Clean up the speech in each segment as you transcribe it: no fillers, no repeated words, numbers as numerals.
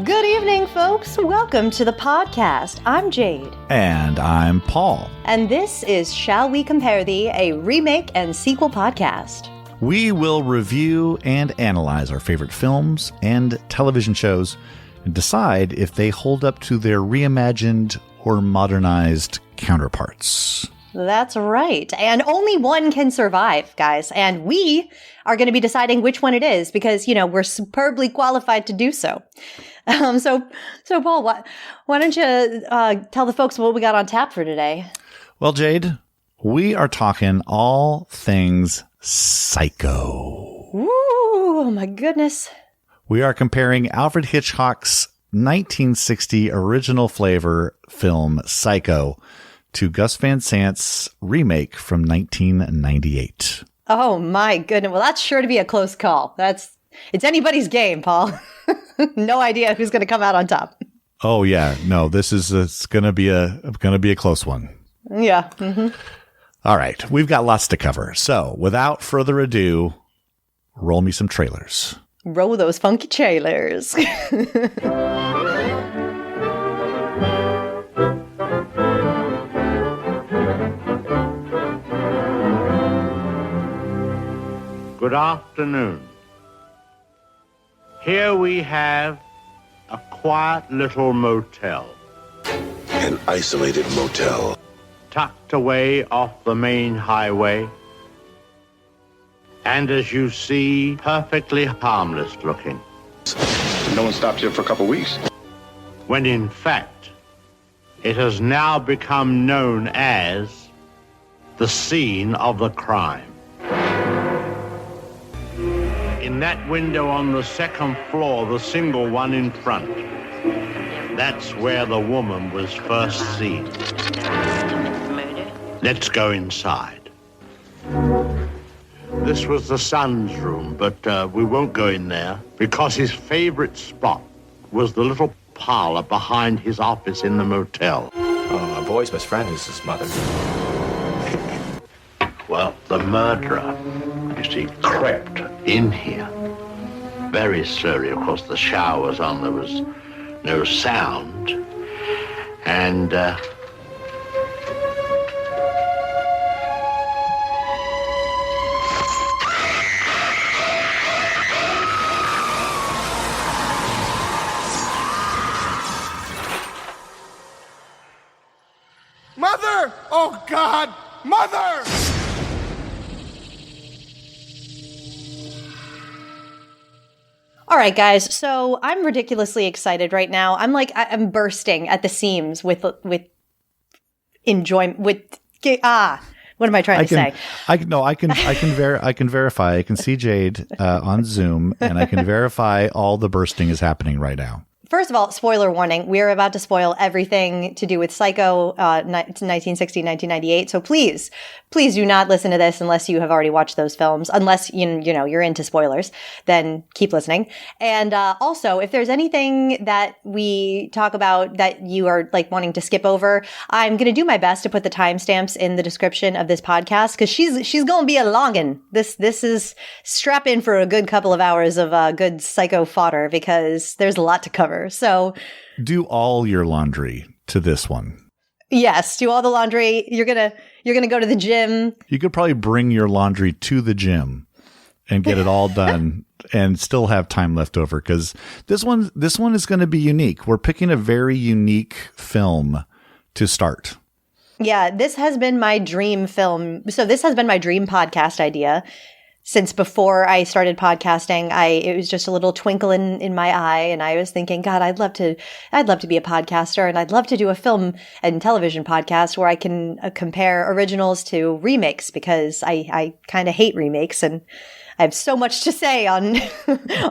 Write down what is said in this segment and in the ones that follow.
Good evening, folks. Welcome to the podcast. I'm Jade. And I'm Paul. And this is Shall We Compare Thee, a remake and sequel podcast. We will review and analyze our favorite films and television shows and decide if they hold up to their reimagined or modernized counterparts. That's right. And only one can survive, guys. And we are going to be deciding which one it is because, you know, we're superbly qualified to do so. So Paul, why don't you tell the folks what we got on tap for today? Well, Jade, we are talking all things Psycho. Ooh, oh my goodness. We are comparing Alfred Hitchcock's 1960 original flavor film Psycho to Gus Van Sant's remake from 1998. Oh my goodness. Well, that's sure to be a close call. It's anybody's game, Paul. No idea who's going to come out on top. Oh yeah, no, it's going to be a close one. Yeah. Mm-hmm. All right, we've got lots to cover. So, without further ado, roll me some trailers. Roll those funky trailers. Good afternoon. Here we have a quiet little motel. An isolated motel. Tucked away off the main highway. And as you see, perfectly harmless looking. No one stopped here for a couple weeks. When in fact, it has now become known as the scene of the crime. In that window on the second floor, the single one in front, that's where the woman was first seen. Let's go inside. This was the son's room, but we won't go in there because his favorite spot was the little parlor behind his office in the motel. Oh, our boy's best friend is his mother. Well, the murderer, you see, crept in here. Very slowly, of course, the shower was on, there was no sound. And, Mother! Oh, God! Mother! All right, guys. So I'm ridiculously excited right now. I'm bursting at the seams with enjoyment. What am I trying to say? I can verify. I can see Jade on Zoom, and I can verify all the bursting is happening right now. First of all, spoiler warning. We are about to spoil everything to do with Psycho, 1960, 1998. So please do not listen to this unless you have already watched those films. Unless, you're into spoilers, then keep listening. And also, if there's anything that we talk about that you are wanting to skip over, I'm going to do my best to put the timestamps in the description of this podcast because she's going to be a longin'. This is strap in for a good couple of hours of good Psycho fodder because there's a lot to cover. So do all your laundry to this one. Yes, do all the laundry. You're gonna go to the gym. You could probably bring your laundry to the gym and get it all done and still have time left over because this one is going to be unique. We're picking a very unique film to start. Yeah, this has been my dream film. So this has been my dream podcast idea. Since before I started podcasting, it was just a little twinkle in my eye, and I was thinking, God, I'd love to be a podcaster, and I'd love to do a film and television podcast where I can compare originals to remakes because I kind of hate remakes, and I have so much to say on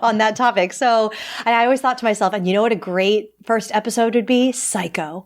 on that topic. So I always thought to myself, and you know what a great first episode would be? Psycho.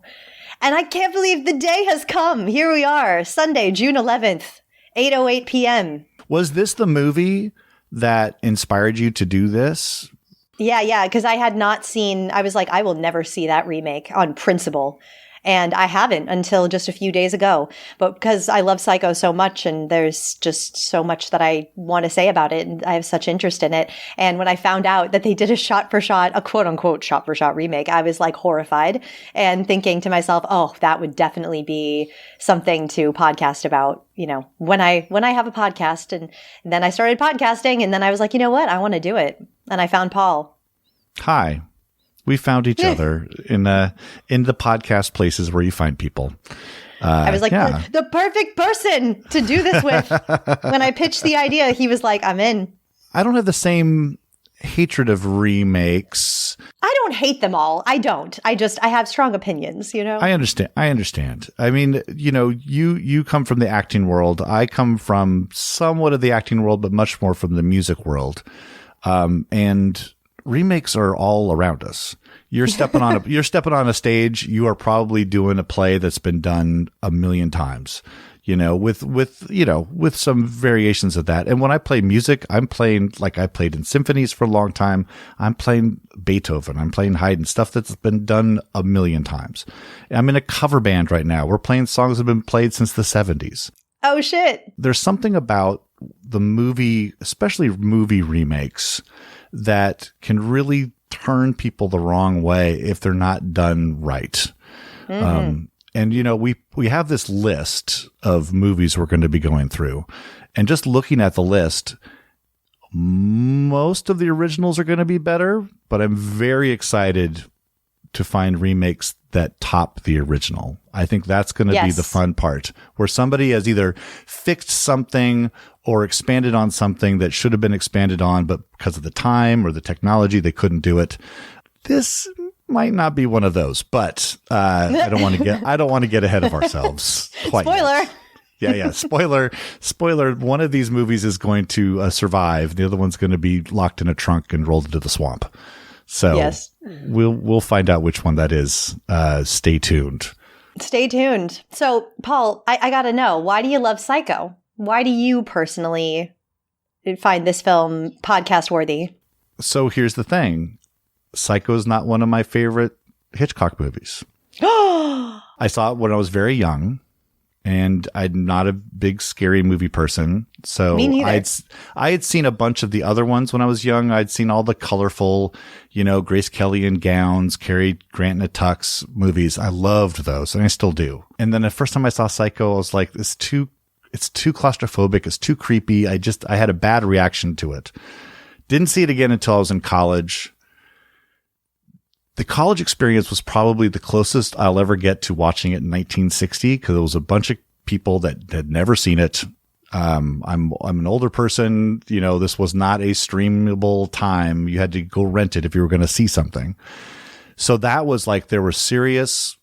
And I can't believe the day has come. Here we are, Sunday, June 11th, 8:08 p.m. Was this the movie that inspired you to do this? Yeah, because I had not seen, I was like, I will never see that remake on principle. And I haven't until just a few days ago. But because I love Psycho so much and there's just so much that I want to say about it and I have such interest in it. And when I found out that they did a quote unquote shot for shot remake, I was like horrified and thinking to myself, oh, that would definitely be something to podcast about, you know, when I have a podcast. And then I started podcasting and then I was like, you know what? I want to do it. And I found Paul. Hi. We found each other in the podcast places where you find people. I was like, the perfect person to do this with. When I pitched the idea, he was like, I'm in. I don't have the same hatred of remakes. I don't hate them all. I don't. I have strong opinions, you know? I understand. I mean, you know, you come from the acting world. I come from somewhat of the acting world, but much more from the music world. And remakes are all around us. You're stepping on a stage. You are probably doing a play that's been done a million times, you know, with some variations of that. And when I play music, I'm playing like I played in symphonies for a long time. I'm playing Beethoven. I'm playing Haydn, stuff that's been done a million times. I'm in a cover band right now. We're playing songs that have been played since the 70s. Oh, shit. There's something about the movie, especially movie remakes, that can really turn people the wrong way if they're not done right. And, you know, we have this list of movies we're going to be going through. And just looking at the list, most of the originals are going to be better, but I'm very excited to find remakes that top the original. I think that's going to be the fun part, where somebody has either fixed something or expanded on something that should have been expanded on, but because of the time or the technology, they couldn't do it. This might not be one of those, but I don't want to get ahead of ourselves. Quite Spoiler. Yet. Yeah. Spoiler. One of these movies is going to survive. The other one's going to be locked in a trunk and rolled into the swamp. So yes. We'll find out which one that is. Stay tuned. Stay tuned. So, Paul, I got to know, why do you love Psycho? Why do you personally find this film podcast worthy? So here's the thing. Psycho is not one of my favorite Hitchcock movies. I saw it when I was very young, and I'm not a big scary movie person. So me neither. I had seen a bunch of the other ones when I was young. I'd seen all the colorful, you know, Grace Kelly in gowns, Cary Grant in a tux movies. I loved those, and I still do. And then the first time I saw Psycho, I was like, it's too claustrophobic. It's too creepy. I had a bad reaction to it. Didn't see it again until I was in college. The college experience was probably the closest I'll ever get to watching it in 1960, because it was a bunch of people that had never seen it. I'm an older person. You know, this was not a streamable time. You had to go rent it if you were going to see something. So that was like, there were serious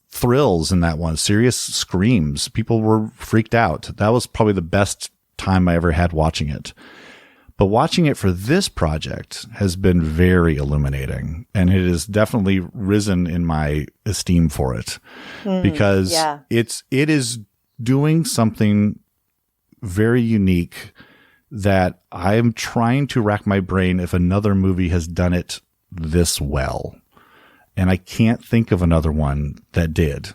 thrills in that one, serious screams. People were freaked out. That was probably the best time I ever had watching it. But watching it for this project has been very illuminating, and it has definitely risen in my esteem for it, because it is doing something very unique that I am trying to rack my brain if another movie has done it this well. And I can't think of another one that did.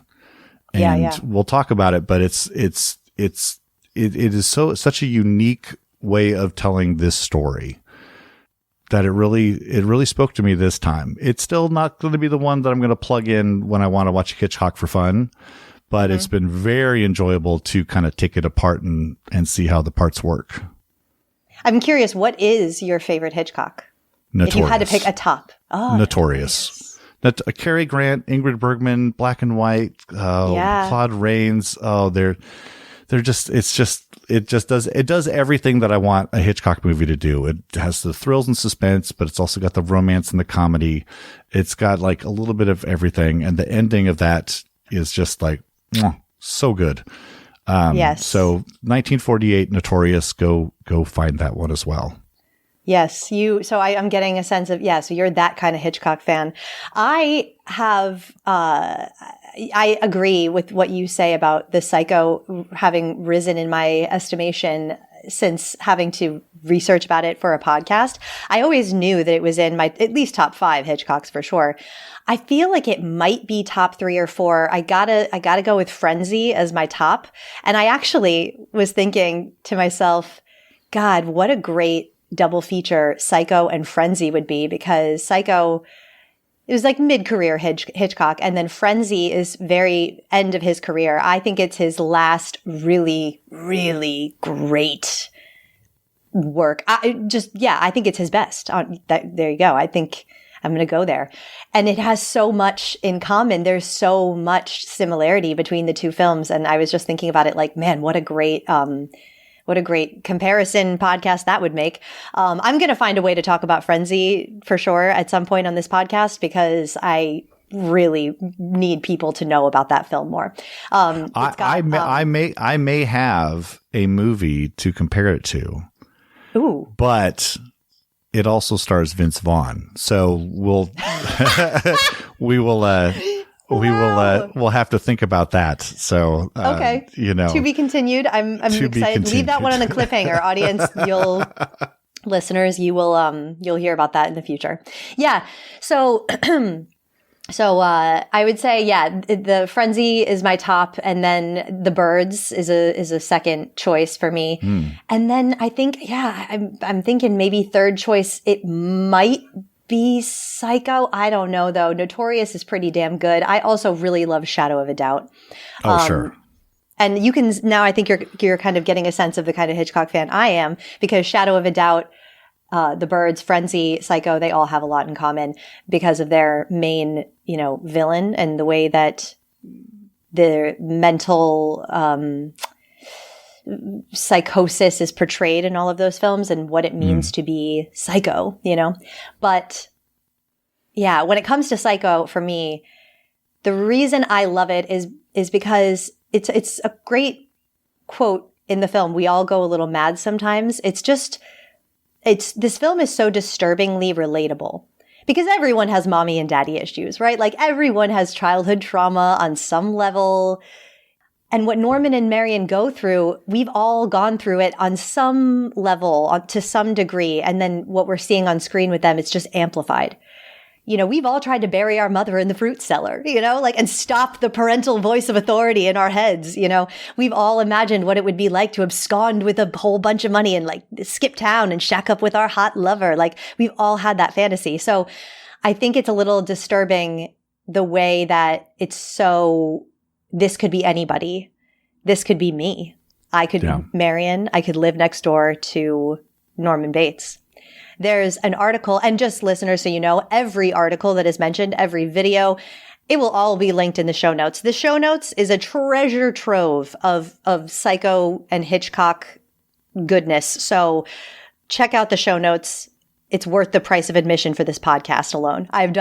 And we'll talk about it, but it is such a unique way of telling this story that it really spoke to me this time. It's still not going to be the one that I'm going to plug in when I want to watch Hitchcock for fun, but it's been very enjoyable to kind of take it apart and see how the parts work. I'm curious, what is your favorite Hitchcock? Notorious. If you had to pick a top. Oh, Notorious. Cary Grant, Ingrid Bergman, Black and White, Claude Rains. Oh, it does everything that I want a Hitchcock movie to do. It has the thrills and suspense, but it's also got the romance and the comedy. It's got like a little bit of everything. And the ending of that is just like, so good. Yes. So 1948 Notorious, go find that one as well. Yes, I'm getting a sense of, so you're that kind of Hitchcock fan. I agree with what you say about the Psycho having risen in my estimation. since having to research about it for a podcast. I always knew that it was in my at least top 5 Hitchcocks for sure. I feel like it might be top 3 or 4. I gotta go with Frenzy as my top. And I actually was thinking to myself, God, what a great double feature Psycho and Frenzy would be, because Psycho, it was like mid-career Hitchcock, and then Frenzy is very end of his career. I think it's his last really, really great work. I think it's his best. There you go. I think I'm going to go there. And it has so much in common. There's so much similarity between the two films. And I was just thinking about it like, man, what a great comparison podcast that would make. I'm going to find a way to talk about Frenzy for sure at some point on this podcast, because I really need people to know about that film more. I may have a movie to compare it to. Ooh. But it also stars Vince Vaughn. So we'll we'll have to think about that. So okay, to be continued. I'm excited. Leave that one on a cliffhanger, audience. Listeners, you'll hear about that in the future. Yeah. So I would say, the Frenzy is my top, and then The Birds is a second choice for me. And then I think, I'm thinking maybe third choice, it might be Psycho. I don't know though. Notorious is pretty damn good. I also really love Shadow of a Doubt. Oh, sure. And you can, now I think you're kind of getting a sense of the kind of Hitchcock fan I am, because Shadow of a Doubt, The Birds, Frenzy, Psycho, they all have a lot in common because of their main, villain and the way that the mental psychosis is portrayed in all of those films and what it means to be psycho, But yeah, when it comes to Psycho, for me, the reason I love it is because it's a great quote in the film. We all go a little mad sometimes. This film is so disturbingly relatable, because everyone has mommy and daddy issues, right? Like everyone has childhood trauma on some level. And what Norman and Marion go through, we've all gone through it on some level, to some degree. And then what we're seeing on screen with them, it's just amplified. We've all tried to bury our mother in the fruit cellar, and stop the parental voice of authority in our heads. We've all imagined what it would be like to abscond with a whole bunch of money and skip town and shack up with our hot lover. We've all had that fantasy. So I think it's a little disturbing the way that this could be anybody. This could be me. I could be Marion. I could live next door to Norman Bates. There's an article, and just listeners, so you know, every article that is mentioned, every video, it will all be linked in the show notes. The show notes is a treasure trove of Psycho and Hitchcock goodness. So check out the show notes. It's worth the price of admission for this podcast alone. I've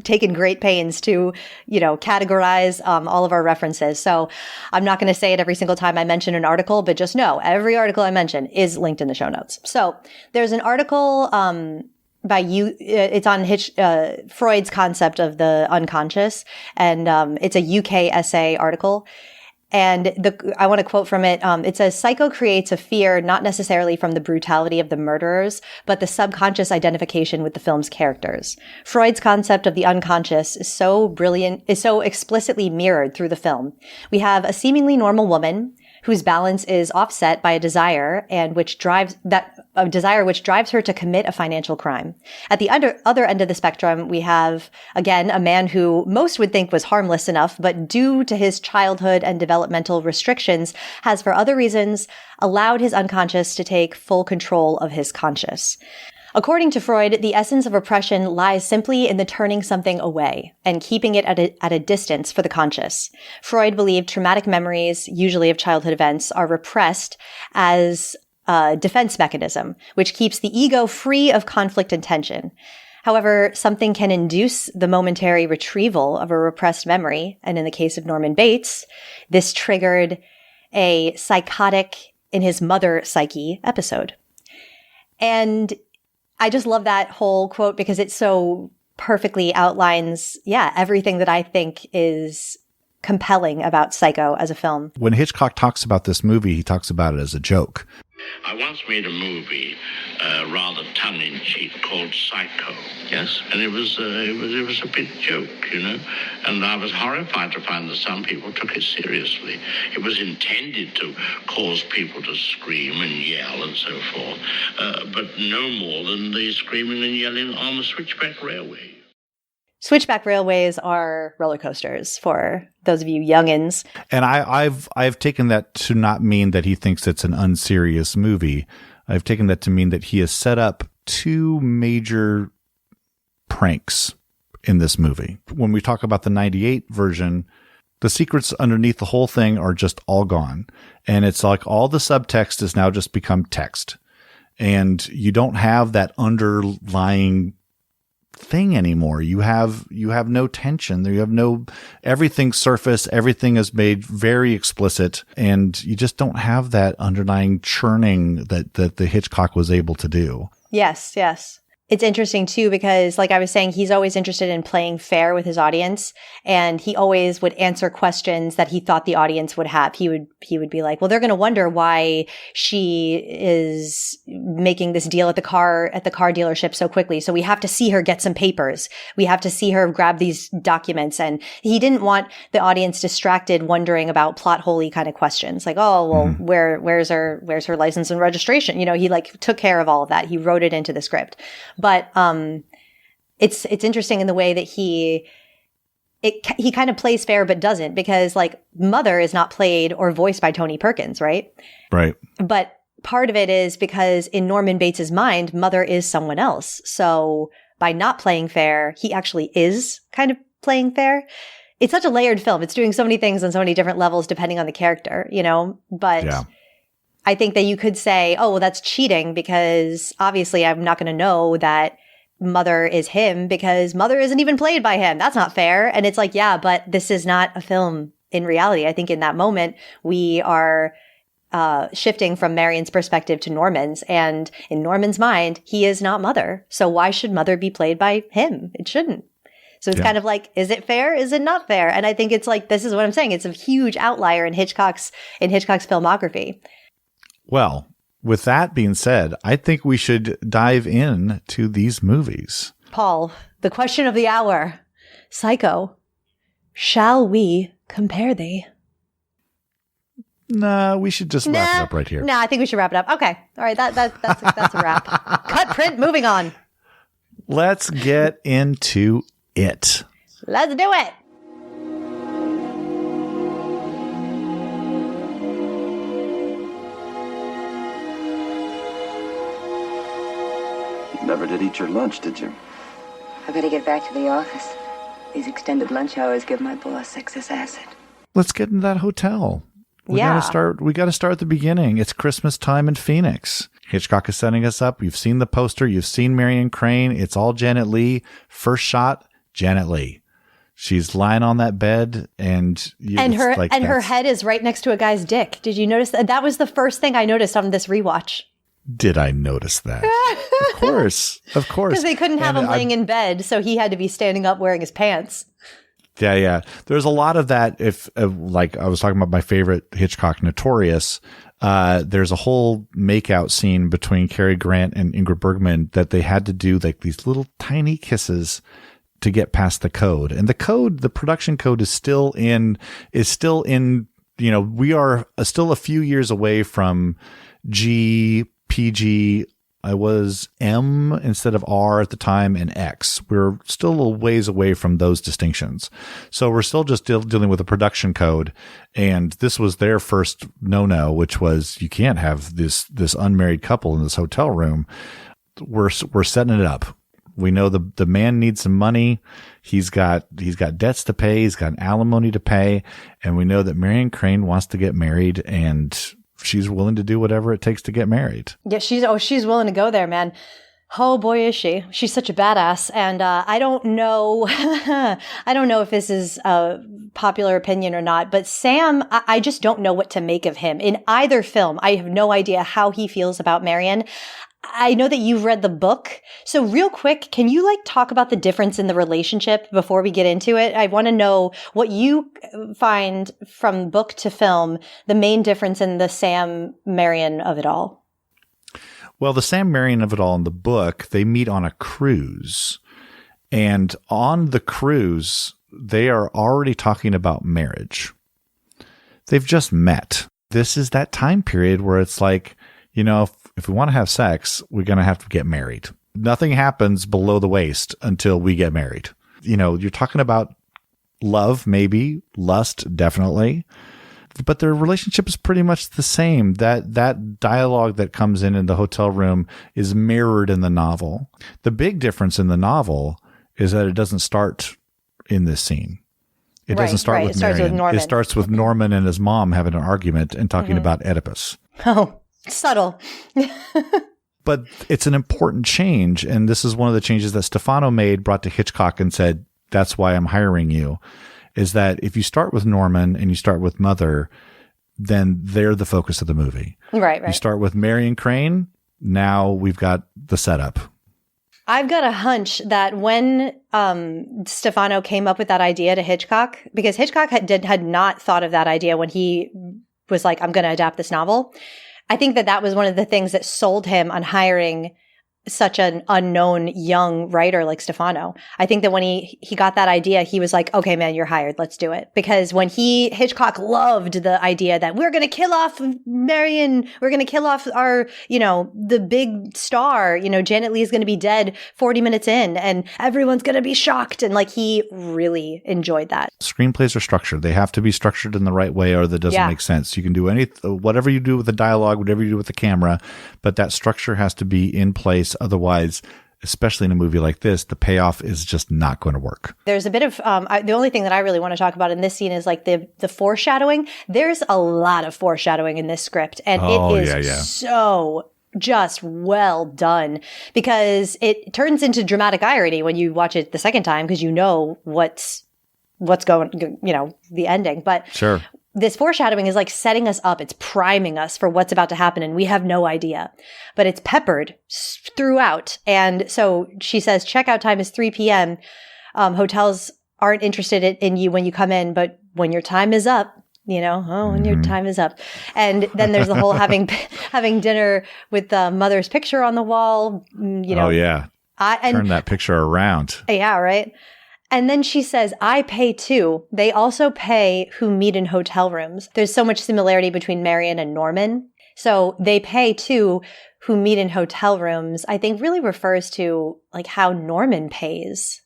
taken great pains to, categorize all of our references. So I'm not going to say it every single time I mention an article, but just know every article I mention is linked in the show notes. So there's an article by you. It's on Freud's concept of the unconscious, and it's a UK essay article. And I want to quote from it. It says, Psycho creates a fear not necessarily from the brutality of the murderers, but the subconscious identification with the film's characters. Freud's concept of the unconscious is so explicitly mirrored through the film. We have a seemingly normal woman whose balance is offset by a desire which drives her to commit a financial crime. At the other end of the spectrum, we have, again, a man who most would think was harmless enough, but due to his childhood and developmental restrictions, has for other reasons allowed his unconscious to take full control of his conscious. According to Freud, the essence of oppression lies simply in the turning something away and keeping it at a distance for the conscious. Freud believed traumatic memories, usually of childhood events, are repressed as a defense mechanism, which keeps the ego free of conflict and tension. However, something can induce the momentary retrieval of a repressed memory, and in the case of Norman Bates, this triggered a psychotic in his mother psyche episode. And I just love that whole quote because it so perfectly outlines, everything that I think is compelling about Psycho as a film. When Hitchcock talks about this movie, he talks about it as a joke. I once made a movie, rather tongue-in-cheek, called Psycho. Yes? And it was a big joke, you know. And I was horrified to find that some people took it seriously. It was intended to cause people to scream and yell and so forth, but no more than the screaming and yelling on the Switchback Railway. Switchback railways are roller coasters for those of you youngins. And I've taken that to not mean that he thinks it's an unserious movie. I've taken that to mean that he has set up two major pranks in this movie. When we talk about the 98 version, the secrets underneath the whole thing are just all gone. And it's like all the subtext has now just become text. And you don't have that underlying thing anymore. You have no tension. You have no, everything's surface. Everything is made very explicit, and you just don't have that underlying churning that the Hitchcock was able to do. Yes, yes. It's interesting too, because like I was saying, he's always interested in playing fair with his audience, and he always would answer questions that he thought the audience would have. He would be like, well, they're going to wonder why she is making this deal at the car dealership so quickly. So we have to see her get some papers. We have to see her grab these documents. And he didn't want the audience distracted wondering about plot holey kind of questions. Like, oh, well, where's her license and registration? You know, he like took care of all of that. He wrote it into the script. But it's interesting in the way that he kind of plays fair but doesn't, because like Mother is not played or voiced by Tony Perkins, right? Right. But part of it is because in Norman Bates's mind, Mother is someone else. So by not playing fair, he actually is kind of playing fair. It's such a layered film. It's doing so many things on so many different levels depending on the character, you know? But yeah. I think that you could say, oh, well, that's cheating because obviously I'm not going to know that Mother is him because Mother isn't even played by him. That's not fair. And it's like, yeah, but this is not a film in reality. I think in that moment, we are shifting from Marion's perspective to Norman's. And in Norman's mind, he is not Mother. So why should Mother be played by him? It shouldn't. So it's kind of like, is it fair? Is it not fair? And I think it's like, this is what I'm saying. It's a huge outlier in Hitchcock's filmography. Well, with that being said, I think we should dive in to these movies. Paul, the question of the hour. Psycho, shall we compare thee? Nah, we should just wrap it up right here. Nah, I think we should wrap it up. Okay. All right, that's a wrap. Cut print, moving on. Let's get into it. Let's do it. Never did eat your lunch, did you? I better get back to the office. These extended lunch hours give my boss excess acid. Let's get into that hotel. We gotta start at the beginning. It's Christmas time in Phoenix. Hitchcock is setting us up. You've seen the poster. You've seen Marion Crane. It's all Janet Leigh. First shot, Janet Leigh. She's lying on that bed, and her head is right next to a guy's dick. Did you notice that? That was the first thing I noticed on this rewatch. Did I notice that? Of course. Because they couldn't have him laying in bed, so he had to be standing up wearing his pants. Yeah. There's a lot of that. If like I was talking about my favorite Hitchcock, Notorious, there's a whole makeout scene between Cary Grant and Ingrid Bergman that they had to do like these little tiny kisses to get past the code. And the production code is still in, you know, we are still a few years away from G, PG. I was M instead of R at the time, and X. We're still a little ways away from those distinctions. So we're still just dealing with a production code. And this was their first no-no, which was you can't have this unmarried couple in this hotel room. We're setting it up. We know the man needs some money. He's got debts to pay. He's got an alimony to pay. And we know that Marion Crane wants to get married, and she's willing to do whatever it takes to get married. Yeah, she's willing to go there, man. Oh boy, is she. She's such a badass. And I don't know if this is a popular opinion or not, but Sam, I just don't know what to make of him. In either film, I have no idea how he feels about Marion. I know that you've read the book. So real quick, can you talk about the difference in the relationship before we get into it? I want to know what you find from book to film, the main difference in the Sam Marion of it all. Well, the Sam Marion of it all in the book, they meet on a cruise. And on the cruise, they are already talking about marriage. They've just met. This is that time period where it's like, if we want to have sex, we're going to have to get married. Nothing happens below the waist until we get married. You're talking about love, maybe, lust, definitely. But their relationship is pretty much the same. That dialogue that comes in the hotel room is mirrored in the novel. The big difference in the novel is that it doesn't start in this scene. It doesn't start with Marion. It starts with Norman and his mom having an argument and talking about Oedipus. Oh, subtle. But it's an important change. And this is one of the changes that Stefano brought to Hitchcock and said, that's why I'm hiring you, is that if you start with Norman and you start with Mother, then they're the focus of the movie. Right. You start with Marion Crane. Now we've got the setup. I've got a hunch that when Stefano came up with that idea to Hitchcock, because Hitchcock had not thought of that idea when he was like, I'm going to adapt this novel. I think that was one of the things that sold him on hiring such an unknown young writer like Stefano. I think that when he got that idea, he was like, okay, man, you're hired. Let's do it. Because when Hitchcock loved the idea that we're going to kill off Marion, we're going to kill off our, the big star, Janet Leigh is going to be dead 40 minutes in and everyone's going to be shocked. And like, he really enjoyed that. Screenplays are structured. They have to be structured in the right way or that doesn't make sense. You can do whatever you do with the dialogue, whatever you do with the camera, but that structure has to be in place. Otherwise, especially in a movie like this, the payoff is just not going to work. There's a bit of the only thing that I really want to talk about in this scene is like the foreshadowing. There's a lot of foreshadowing in this script, and it is so just well done because it turns into dramatic irony when you watch it the second time because you know what's going, the ending. But sure. This foreshadowing is like setting us up. It's priming us for what's about to happen, and we have no idea. But it's peppered throughout. And so she says, checkout time is 3 p.m. Hotels aren't interested in you when you come in, but when your time is up, when your time is up. And then there's the whole having dinner with Mother's picture on the wall. Oh, yeah. Turn that picture around. Yeah, right. And then she says, I pay too. They also pay who meet in hotel rooms. There's so much similarity between Marion and Norman. So they pay too who meet in hotel rooms, I think really refers to like how Norman pays.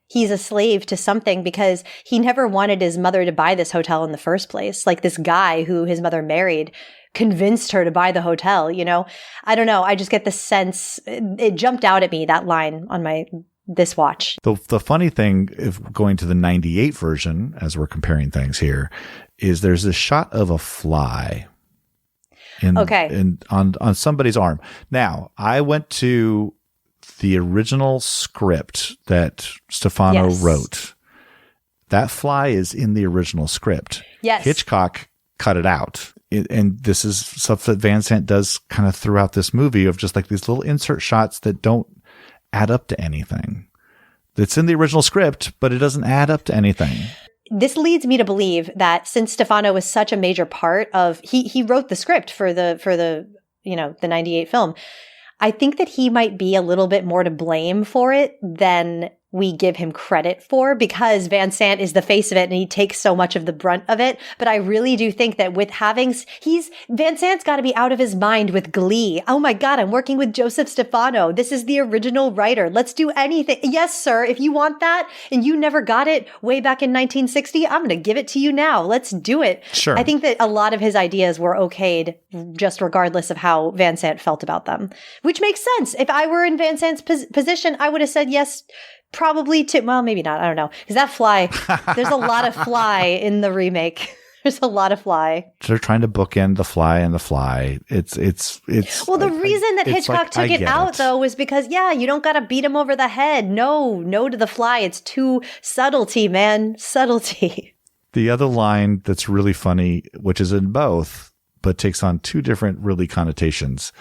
He's a slave to something because he never wanted his mother to buy this hotel in the first place. Like this guy who his mother married convinced her to buy the hotel, I don't know. I just get the sense, it jumped out at me, that line on this watch. The funny thing, if going to the 98 version, as we're comparing things here, is there's a shot of a fly on somebody's arm. Now, I went to the original script that Stefano wrote. That fly is in the original script. Yes. Hitchcock cut it out. And this is stuff that Van Sant does kind of throughout this movie of just like these little insert shots that don't add up to anything. It's in the original script, but it doesn't add up to anything. This leads me to believe that since Stefano was such a major part of he wrote the script for the 98 film, I think that he might be a little bit more to blame for it than we give him credit for because Van Sant is the face of it and he takes so much of the brunt of it. But I really do think that with Van Sant's got to be out of his mind with Glee. Oh my God, I'm working with Joseph Stefano. This is the original writer. Let's do anything. Yes, sir. If you want that and you never got it way back in 1960, I'm going to give it to you now. Let's do it. Sure. I think that a lot of his ideas were okayed just regardless of how Van Sant felt about them, which makes sense. If I were in Van Sant's position, I would have said yes. Probably well, maybe not. I don't know. Because that fly, there's a lot of fly in the remake. There's a lot of fly. They're trying to bookend the fly and the fly. It's. Well, the reason that Hitchcock took it out, though, was because, you don't got to beat him over the head. No to the fly. It's too subtlety, man. Subtlety. The other line that's really funny, which is in both, but takes on two different really connotations,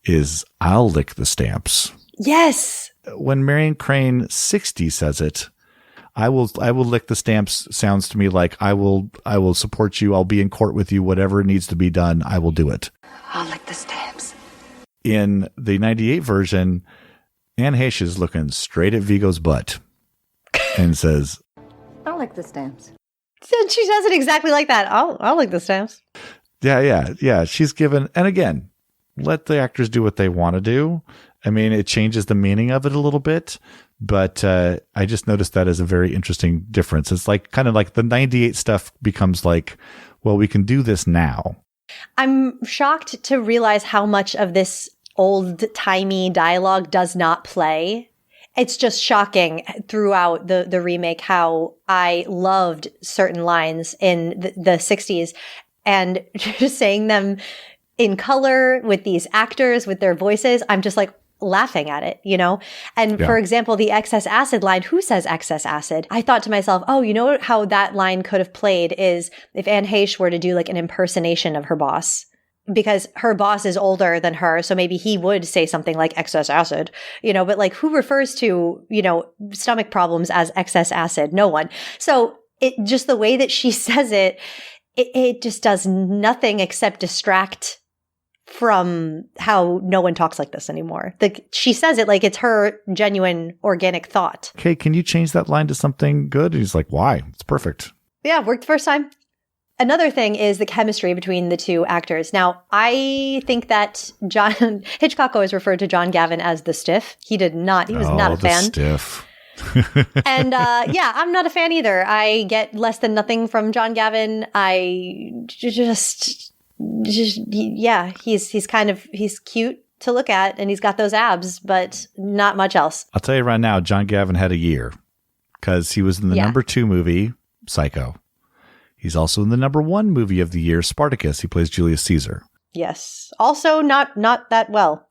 is I'll lick the stamps. Yes. When Marion Crane 60 says it, I will lick the stamps sounds to me like I will support you. I'll be in court with you. Whatever needs to be done, I will do it. I'll lick the stamps. in the 98 version, Anne Heche is looking straight at Viggo's butt and says, I like the stamps. She says it exactly like that. I'll like the stamps. Yeah. She's given, and again, let the actors do what they want to do. I mean, it changes the meaning of it a little bit, but I just noticed that as a very interesting difference. It's like kind of like the 98 stuff becomes like, well, we can do this now. I'm shocked to realize how much of this old-timey dialogue does not play. It's just shocking throughout the remake how I loved certain lines in the 60s and just saying them in color with these actors, with their voices. I'm just like laughing at it, you know? And for example, the excess acid line, who says excess acid? I thought to myself, oh, you know how that line could have played is if Anne Heche were to do like an impersonation of her boss. Because her boss is older than her, so maybe he would say something like excess acid, you know, but like who refers to, you know, stomach problems as excess acid? No one. So it just the way that she says it just does nothing except distract from how no one talks like this anymore. She says it like it's her genuine organic thought. Okay, can you change that line to something good? And he's like, why? It's perfect. Yeah, worked the first time. Another thing is the chemistry between the two actors. Now, I think that Hitchcock always referred to John Gavin as the stiff. He was not a fan. Stiff. And I'm not a fan either. I get less than nothing from John Gavin. I just he's cute to look at and he's got those abs, but not much else. I'll tell you right now, John Gavin had a year because he was in the number 2 movie, Psycho. He's also in the number 1 movie of the year, Spartacus. He plays Julius Caesar. Yes. Also not that well.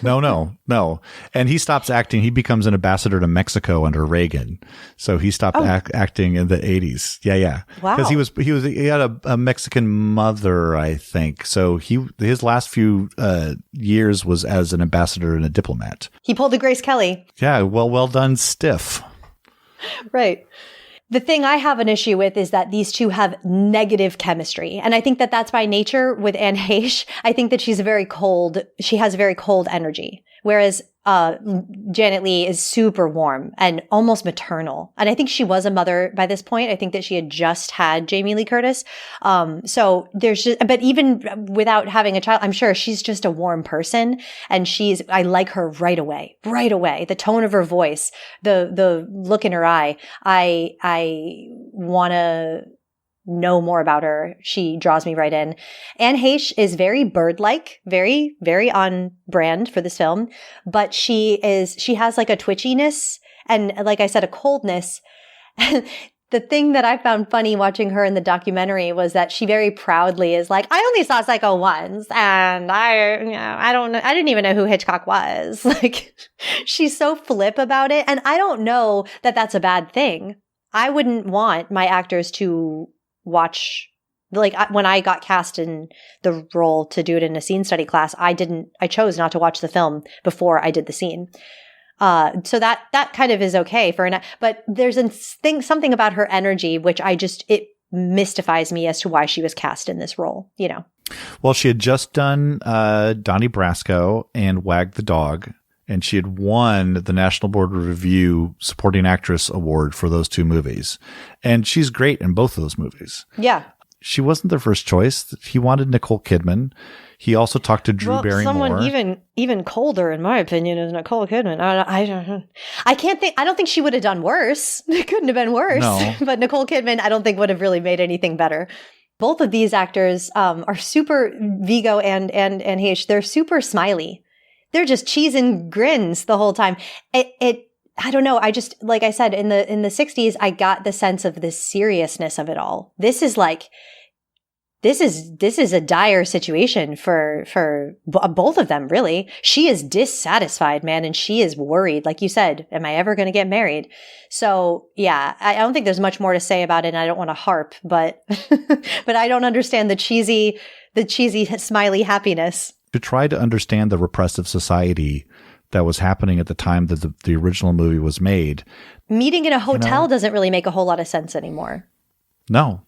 No. And he stops acting. He becomes an ambassador to Mexico under Reagan. So he stopped acting in the 80s. Yeah. Wow. Because he had a Mexican mother, I think. So his last few years was as an ambassador and a diplomat. He pulled the Grace Kelly. Yeah. Well done, stiff. Right. The thing I have an issue with is that these two have negative chemistry. And I think that that's by nature with Anne Heche. I think that she has very cold energy. Whereas Janet Leigh is super warm and almost maternal. And I think she was a mother by this point. I think that she had just had Jamie Lee Curtis. So but even without having a child, I'm sure she's just a warm person. And I like her right away. The tone of her voice, the look in her eye. I want to know more about her. She draws me right in. Anne Heche is very bird-like, very, very on brand for this film, but she has like a twitchiness and, like I said, a coldness. The thing that I found funny watching her in the documentary was that she very proudly is like, I only saw Psycho once and I didn't even know who Hitchcock was. Like, she's so flip about it. And I don't know that that's a bad thing. I wouldn't want my actors to watch, like when I got cast in the role to do it in a scene study class, I chose not to watch the film before I did the scene. So that kind of is okay but there's something about her energy, which it mystifies me as to why she was cast in this role, you know? Well, she had just done, Donnie Brasco and Wag the Dog, and she had won the National Board of Review Supporting Actress Award for those 2 movies. And she's great in both of those movies. Yeah. She wasn't their first choice. He wanted Nicole Kidman. He also talked to Drew Barrymore. Someone even colder, in my opinion, is Nicole Kidman. I don't think she would have done worse. It couldn't have been worse. No. But Nicole Kidman, I don't think would have really made anything better. Both of these actors are super, Viggo and Heche, they're super smiley. They're just cheese and grins the whole time. I don't know. I just, like I said, in the 60s, I got the sense of the seriousness of it all. This is a dire situation for both of them, really. She is dissatisfied, man, and she is worried. Like you said, am I ever going to get married? So yeah, I don't think there's much more to say about it, and I don't want to harp, but but I don't understand the cheesy smiley happiness. To try to understand the repressive society that was happening at the time that the original movie was made. Meeting in a hotel doesn't really make a whole lot of sense anymore. No.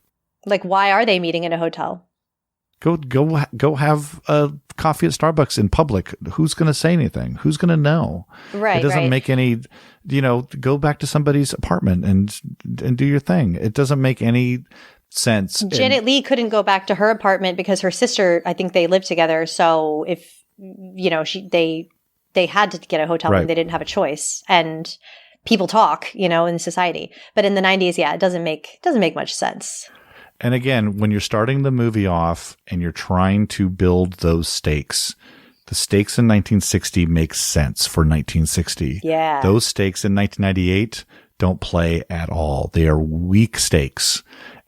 Like, why are they meeting in a hotel? Go have a coffee at Starbucks in public. Who's going to say anything? Who's going to know? Right. It doesn't make any, go back to somebody's apartment and do your thing. It doesn't make any sense. Janet Leigh couldn't go back to her apartment because her sister, I think they lived together. So if, they had to get a hotel room, they didn't have a choice. And people talk, in society. But in the 90s, it doesn't make much sense. And again, when you're starting the movie off and you're trying to build those stakes, the stakes in 1960 make sense for 1960. Yeah. Those stakes in 1998 don't play at all. They are weak stakes.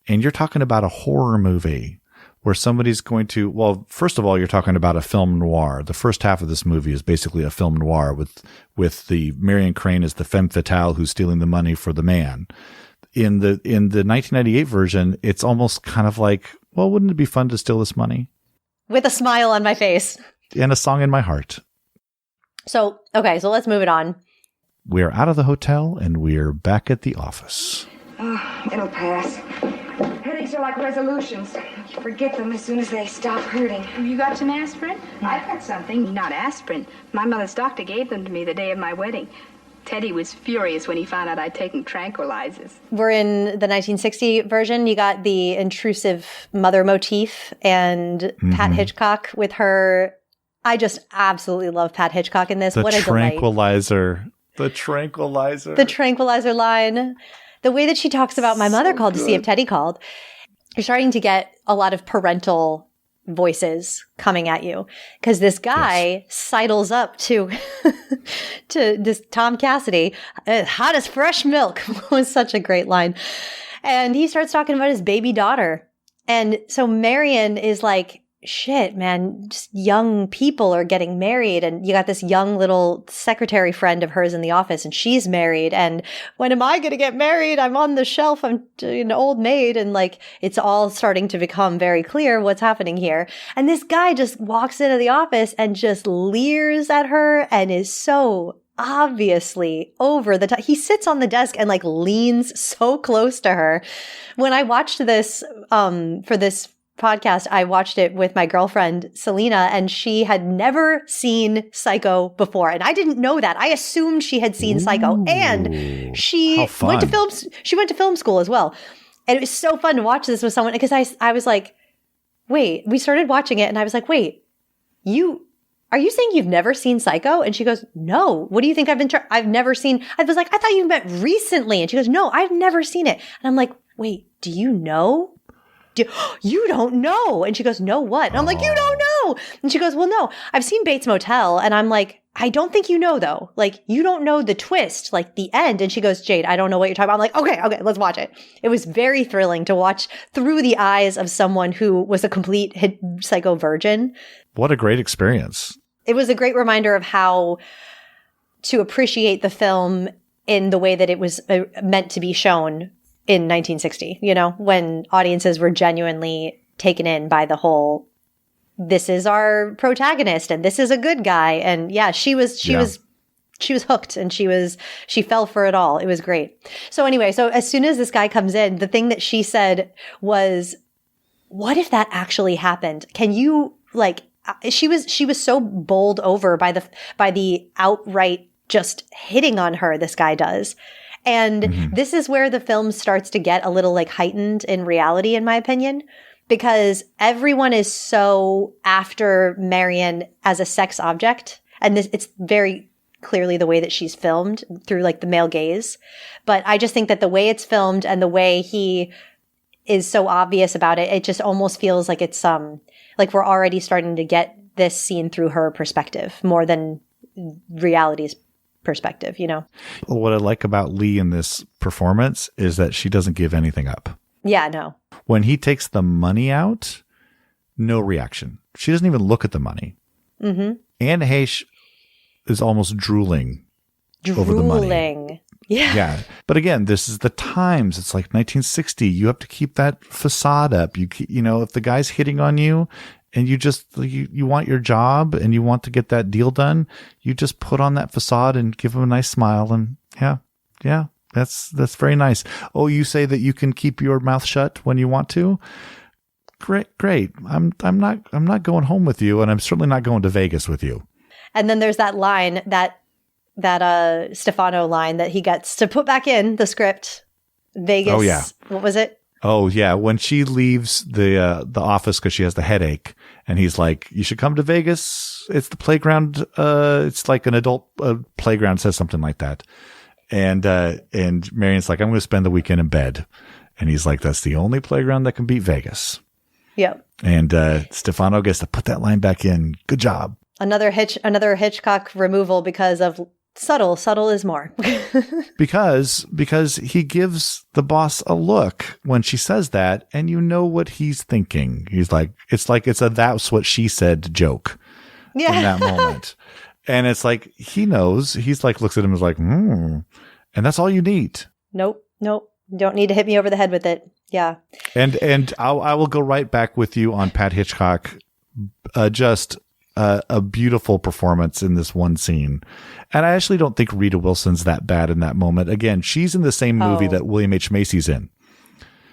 And you're talking about a horror movie where somebody's going to, well, first of all, you're talking about a film noir. The first half of this movie is basically a film noir with the Marion Crane as the femme fatale who's stealing the money for the man. In the 1998 version, it's almost kind of like, well, wouldn't it be fun to steal this money? With a smile on my face. And a song in my heart. So let's move it on. We're out of the hotel and we're back at the office. Oh, it'll pass. Headaches are like resolutions. You forget them as soon as they stop hurting. You got some aspirin? I've got something. Not aspirin. My mother's doctor gave them to me the day of my wedding. Teddy was furious when he found out I'd taken tranquilizers. We're in the 1960 version. You got the intrusive mother motif and Pat Hitchcock with her. I just absolutely love Pat Hitchcock in this. What a tranquilizer. The tranquilizer. The tranquilizer line. The way that she talks about my mother called to see if Teddy called. You're starting to get a lot of parental voices coming at you because this guy sidles up to this Tom Cassidy. Hot as fresh milk was such a great line. And he starts talking about his baby daughter. And so Marion is like, shit, man, just young people are getting married. And you got this young little secretary friend of hers in the office and she's married. And when am I going to get married? I'm on the shelf. I'm an old maid. And like, it's all starting to become very clear what's happening here. And this guy just walks into the office and just leers at her and is so obviously over the top. He sits on the desk and like leans so close to her. When I watched this, for this podcast, I watched it with my girlfriend Selena, and she had never seen Psycho before, and I didn't know that. I assumed she had seen Psycho, and she went to film. She went to film school as well, and it was so fun to watch this with someone because I was like, wait. We started watching it, and I was like, wait, are you saying you've never seen Psycho? And she goes, no. What do you think I've never seen? I was like, I thought you meant recently, and she goes, no, I've never seen it, and I'm like, wait, do you know? You don't know. And she goes, no, what? And I'm like, you don't know. And she goes, well, no, I've seen Bates Motel. And I'm like, I don't think you know though. Like, you don't know the twist, like the end. And she goes, Jade, I don't know what you're talking about. I'm like, okay, let's watch it. It was very thrilling to watch through the eyes of someone who was a complete Psycho virgin. What a great experience. It was a great reminder of how to appreciate the film in the way that it was meant to be shown in 1960, when audiences were genuinely taken in by the whole, this is our protagonist and this is a good guy. And yeah, she was hooked and she fell for it all. It was great. So anyway, so as soon as this guy comes in, the thing that she said was, what if that actually happened? Can you she was so bowled over by the outright just hitting on her, this guy does. And this is where the film starts to get a little heightened in reality, in my opinion, because everyone is so after Marion as a sex object. And it's very clearly the way that she's filmed through the male gaze. But I just think that the way it's filmed and the way he is so obvious about it, it just almost feels like it's like we're already starting to get this scene through her perspective more than reality's perspective, What I like about Lee in this performance is that she doesn't give anything up. Yeah, no. When he takes the money out, no reaction. She doesn't even look at the money. Mm-hmm. Anne Heche is almost drooling over the money. Yeah. But again, this is the times. It's like 1960. You have to keep that facade up. If the guy's hitting on you and you want your job and you want to get that deal done, you just put on that facade and give him a nice smile. And yeah, that's very nice. Oh, you say that you can keep your mouth shut when you want to? great. I'm not going home with you, and I'm certainly not going to Vegas with you. And then there's that line, that Stefano line that he gets to put back in the script. Vegas. Oh, yeah. What was it? Oh, yeah. When she leaves the office because she has the headache, and he's like, you should come to Vegas. It's the playground. It's like an adult playground, says something like that. And Marion's like, I'm going to spend the weekend in bed. And he's like, that's the only playground that can beat Vegas. Yep. And Stefano gets to put that line back in. Good job. Another Hitchcock removal because of subtle is more. because he gives the boss a look when she says that, and you know what he's thinking. He's like it's a that's what she said joke in that moment. And it's like he knows. He's like looks at him and is like, and that's all you need. Nope. Don't need to hit me over the head with it. Yeah. And I will go right back with you on Pat Hitchcock. Just a beautiful performance in this one scene. And I actually don't think Rita Wilson's that bad in that moment. Again, she's in the same movie that William H. Macy's in.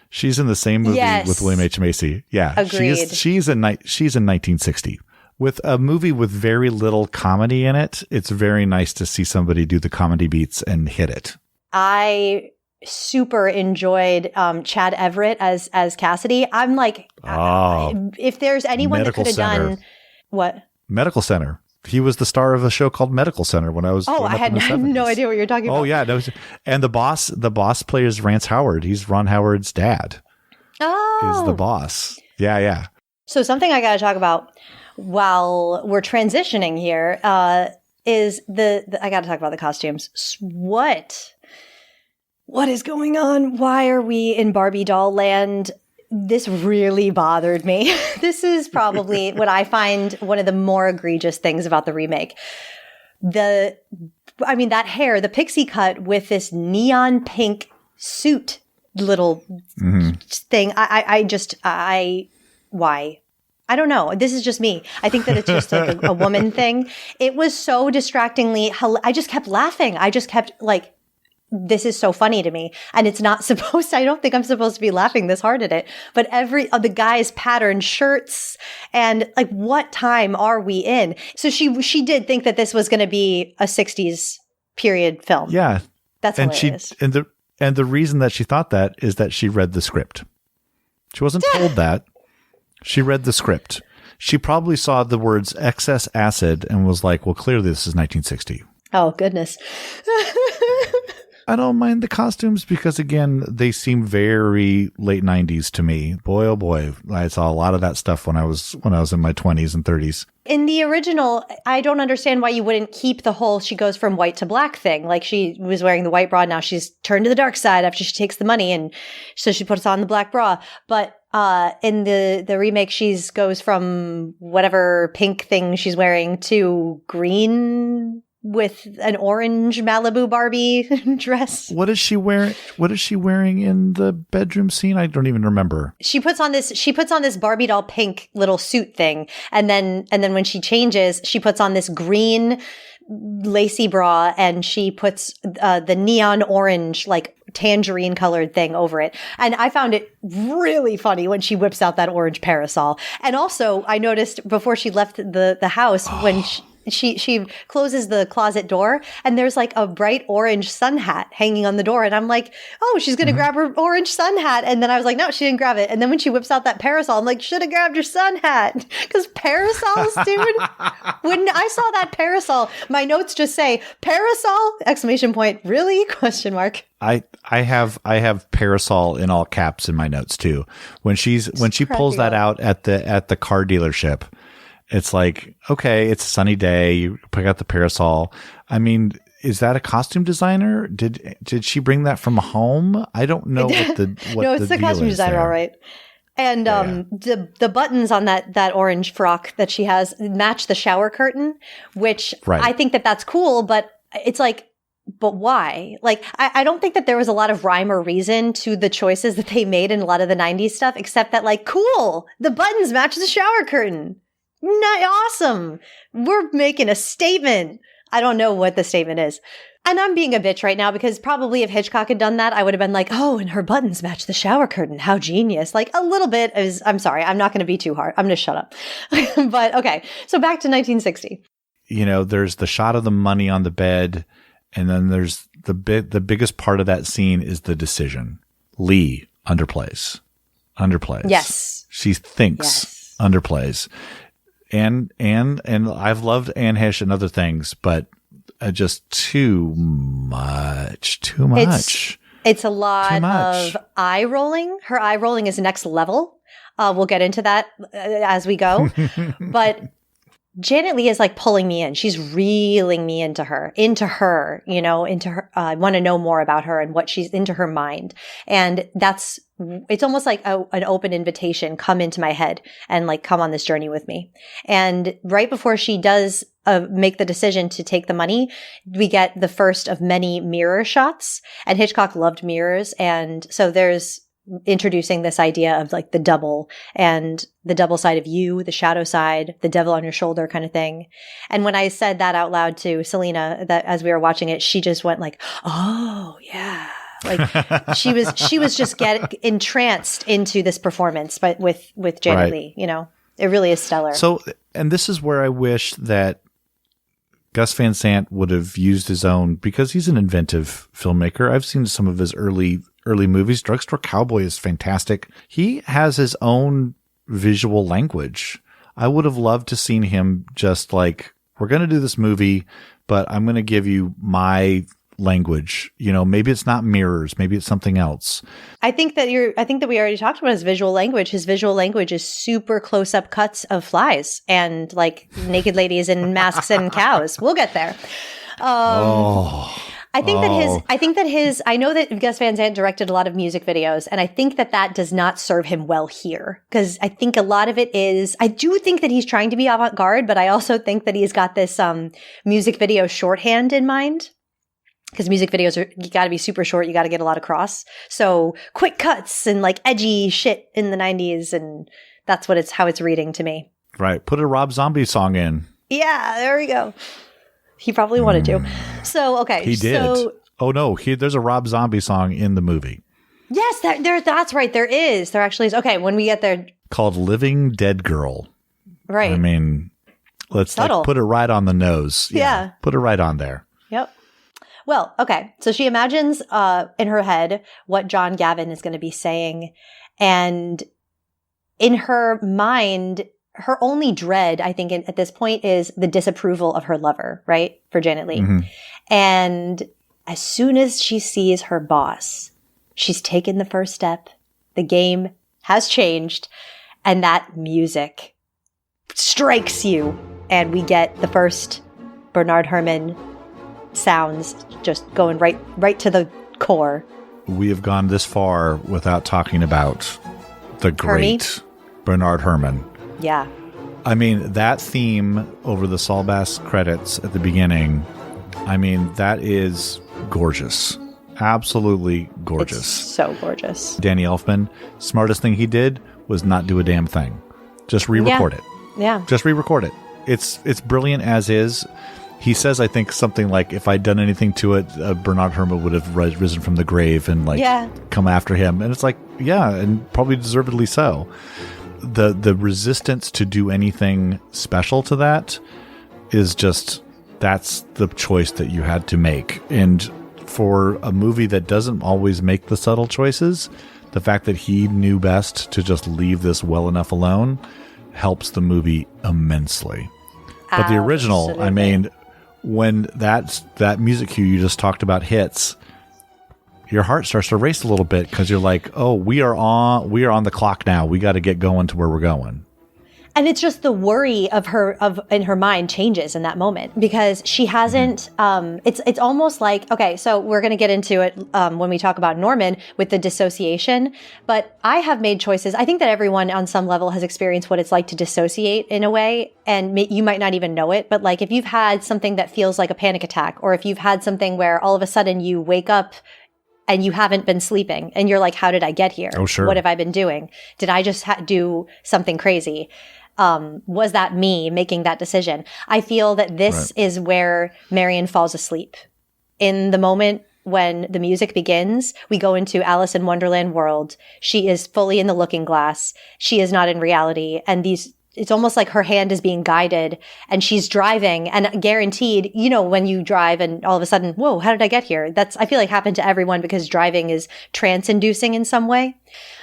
She's in the same movie with William H. Macy. Yeah. Agreed. She's in 1960. With a movie with very little comedy in it, it's very nice to see somebody do the comedy beats and hit it. I super enjoyed Chad Everett as Cassidy. I'm like, if there's anyone that could have done what? Medical Center. He was the star of a show called Medical Center when I was. I had no idea what you're talking about. Oh yeah, no, and the boss plays Rance Howard. He's Ron Howard's dad. Oh, is the boss? Yeah. So something I got to talk about while we're transitioning here is I got to talk about the costumes. What is going on? Why are we in Barbie doll land? This really bothered me. This is probably what I find one of the more egregious things about the remake. That hair, the pixie cut with this neon pink suit little thing. Why? I don't know. This is just me. I think that it's just like a woman thing. It was so distractingly. I just kept laughing. I just kept like, this is so funny to me. And it's not supposed to, I don't think I'm supposed to be laughing this hard at it. But the guys' patterned shirts and like, what time are we in? So she did think that this was going to be a 60s period film. Yeah. That's hilarious. And the reason that she thought that is that she read the script. She wasn't told that. She read the script. She probably saw the words excess acid and was like, well, clearly this is 1960. Oh, goodness. I don't mind the costumes because, again, they seem very late 90s to me. Boy, oh boy, I saw a lot of that stuff when I was in my 20s and 30s. In the original, I don't understand why you wouldn't keep the whole she goes from white to black thing. Like she was wearing the white bra, now she's turned to the dark side after she takes the money, and so she puts on the black bra. But in the remake, she's goes from whatever pink thing she's wearing to green with an orange Malibu Barbie dress. What is she wearing? What is she wearing in the bedroom scene? I don't even remember. She puts on this Barbie doll pink little suit thing, and then when she changes, she puts on this green lacy bra, and she puts the neon orange, like tangerine colored thing over it. And I found it really funny when she whips out that orange parasol. And also, I noticed before she left the house when she closes the closet door, and there's like a bright orange sun hat hanging on the door. And I'm like, oh, she's going to grab her orange sun hat. And then I was like, no, she didn't grab it. And then when she whips out that parasol, I'm like, should have grabbed your sun hat. Because parasols, dude, when I saw that parasol, my notes just say parasol, exclamation point, really? Question mark. I have parasol in all caps in my notes too. When she pulls that out at the car dealership, it's like, okay, it's a sunny day. You pick out the parasol. I mean, is that a costume designer? Did she bring that from home? I don't know what no, it's the costume designer, all right. And the buttons on that orange frock that she has match the shower curtain, which I think that's cool, but it's like, but why? Like, I don't think that there was a lot of rhyme or reason to the choices that they made in a lot of the 90s stuff, except that, like, cool, the buttons match the shower curtain. Not awesome. We're making a statement. I don't know what the statement is. And I'm being a bitch right now because probably if Hitchcock had done that, I would have been like, oh, and her buttons match the shower curtain. How genius. Like a little bit is, I'm sorry, I'm not going to be too hard. I'm going to shut up. But okay. So back to 1960. You know, there's the shot of the money on the bed. And then there's the biggest part of that scene is the decision. Lee underplays. Yes. She thinks underplays. And I've loved Anne Heche and other things, but just too much. It's a lot of eye rolling. Her eye rolling is next level. We'll get into that as we go. But Janet Leigh is like pulling me in. She's reeling me into her, I want to know more about her and what she's into her mind. And it's almost like an open invitation. Come into my head and like come on this journey with me. And right before she does make the decision to take the money, we get the first of many mirror shots. And Hitchcock loved mirrors. And so there's introducing this idea of like the double and the double side of you, the shadow side, the devil on your shoulder kind of thing. And when I said that out loud to Selena, that as we were watching it, she just went like, oh yeah. Like she was just entranced into this performance, but with Janet Leigh, it really is stellar. So, and this is where I wish that Gus Van Sant would have used his own, because he's an inventive filmmaker. I've seen some of his early movies. Drugstore Cowboy is fantastic. He has his own visual language. I would have loved to seen him just like, we're going to do this movie, but I'm going to give you my language. Maybe it's not mirrors, maybe it's something else. I think that we already talked about his visual language. His visual language is super close up cuts of flies and like naked ladies in masks and cows. We'll get there. I know that Gus Van Sant directed a lot of music videos, and I think that does not serve him well here. Because I think a lot of it is, I do think that he's trying to be avant-garde, but I also think that he's got this music video shorthand in mind. Because music videos you got to be super short, you got to get a lot across. So quick cuts and like edgy shit in the 90s, and that's how it's reading to me. Right. Put a Rob Zombie song in. Yeah, there we go. He probably wanted to. So, okay. He did. Oh, no. There's a Rob Zombie song in the movie. Yes, that's right. There is. There actually is. Okay, when we get there. Called Living Dead Girl. Right. I mean, let's like, put it right on the nose. Yeah. Put it right on there. Yep. Well, okay. So she imagines in her head what John Gavin is going to be saying. And in her mind, her only dread, I think, at this point is the disapproval of her lover, right? For Janet Leigh. Mm-hmm. And as soon as she sees her boss, she's taken the first step. The game has changed. And that music strikes you. And we get the first Bernard Herrmann sounds just going right to the core. We have gone this far without talking about the great Bernard Herrmann. Yeah. I mean, that theme over the Saul Bass credits at the beginning, I mean, that is gorgeous. Absolutely gorgeous. It's so gorgeous. Danny Elfman, smartest thing he did was not do a damn thing. Just re-record it. Yeah. Just re-record it. It's brilliant as is. He says, I think, something like, if I'd done anything to it, Bernard Herrmann would have risen from the grave and come after him. And it's like, yeah, and probably deservedly so. The resistance to do anything special to that is just, that's the choice that you had to make. And for a movie that doesn't always make the subtle choices, the fact that he knew best to just leave this well enough alone helps the movie immensely. But the original, I mean, when that music cue you just talked about hits, your heart starts to race a little bit because you're like, oh, we are on the clock now. We got to get going to where we're going. And it's just the worry in her mind changes in that moment because she hasn't, it's almost like, okay, so we're going to get into it when we talk about Norman with the dissociation, but I have made choices. I think that everyone on some level has experienced what it's like to dissociate in a way, and you might not even know it, but like if you've had something that feels like a panic attack, or if you've had something where all of a sudden you wake up and you haven't been sleeping and you're like, how did I get here? Oh, sure. What have I been doing? Did I just do something crazy? was that me making that decision? I feel that this is where Marion falls asleep. In the moment when the music begins, we go into Alice in Wonderland world. She is fully in the looking glass. She is not in reality. And it's almost like her hand is being guided and she's driving, and guaranteed, when you drive and all of a sudden, whoa, how did I get here? I feel like happened to everyone because driving is trance-inducing in some way.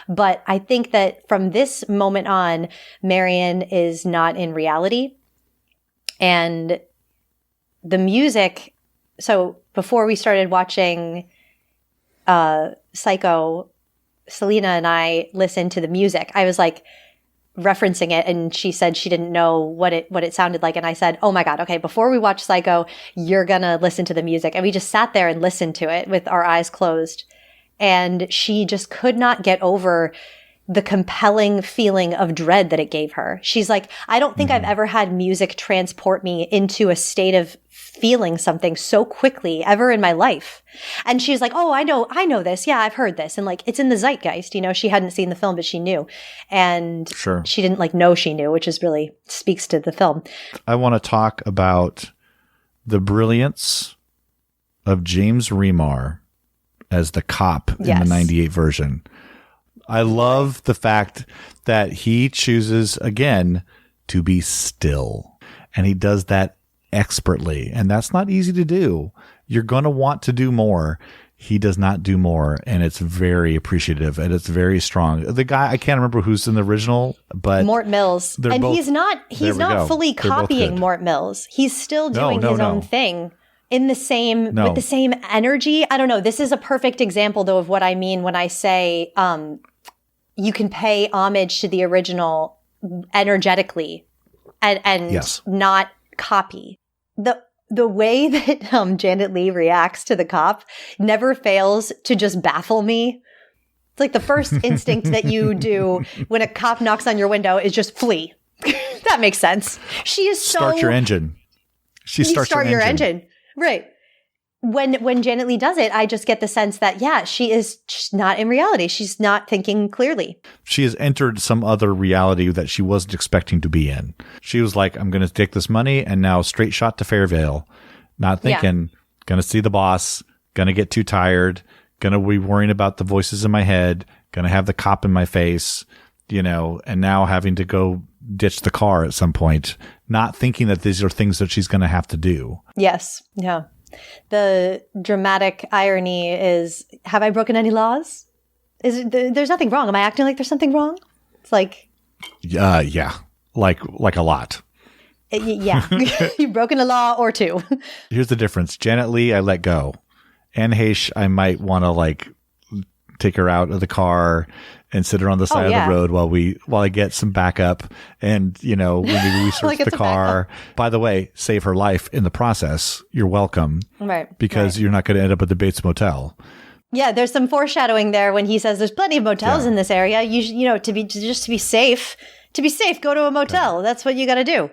But I think that from this moment on, Marion is not in reality. And the music, so before we started watching Psycho, Selena and I listened to the music. I was like referencing it, and she said she didn't know what it sounded like. And I said, oh my God, okay, before we watch Psycho, you're gonna listen to the music. And we just sat there and listened to it with our eyes closed. And she just could not get over the compelling feeling of dread that it gave her. She's like, I don't think I've ever had music transport me into a state of feeling something so quickly ever in my life. And she's like, oh, I know this. Yeah, I've heard this. And like, it's in the zeitgeist. She hadn't seen the film, but she knew. And she didn't know she knew, which is really speaks to the film. I want to talk about the brilliance of James Remar as the cop in the 98 version. I love the fact that he chooses, again, to be still. And he does that expertly. And that's not easy to do. You're going to want to do more. He does not do more. And it's very appreciative and it's very strong. The guy, I can't remember who's in the original, but Mort Mills. And he's not fully copying Mort Mills. He's still doing his own thing. In the same, with the same energy. I don't know. This is a perfect example, though, of what I mean when I say you can pay homage to the original energetically and not copy. The way that Janet Leigh reacts to the cop never fails to just baffle me. It's like the first instinct that you do when a cop knocks on your window is just flee. That makes sense. She is so... Start your engine. She starts your engine. Right. When Janet Leigh does it, I just get the sense that, she's not in reality. She's not thinking clearly. She has entered some other reality that she wasn't expecting to be in. She was like, I'm going to take this money and now straight shot to Fairvale. Not thinking, going to see the boss, going to get too tired, going to be worrying about the voices in my head, going to have the cop in my face, and now having to go ditch the car at some point, not thinking that these are things that she's going to have to do. Yes. Yeah. The dramatic irony is, have I broken any laws? There's nothing wrong. Am I acting like there's something wrong? It's like... yeah. Like a lot. Yeah. You've broken a law or two. Here's the difference. Janet Leigh, I let go. Anne Heche, I might want to take her out of the car and sit her on the side of the road while I get some backup and, maybe we search the car. By the way, save her life in the process. You're welcome. Right. Because you're not going to end up at the Bates Motel. Yeah, there's some foreshadowing there when he says there's plenty of motels in this area. You to be safe. To be safe, go to a motel. That's what you got to do.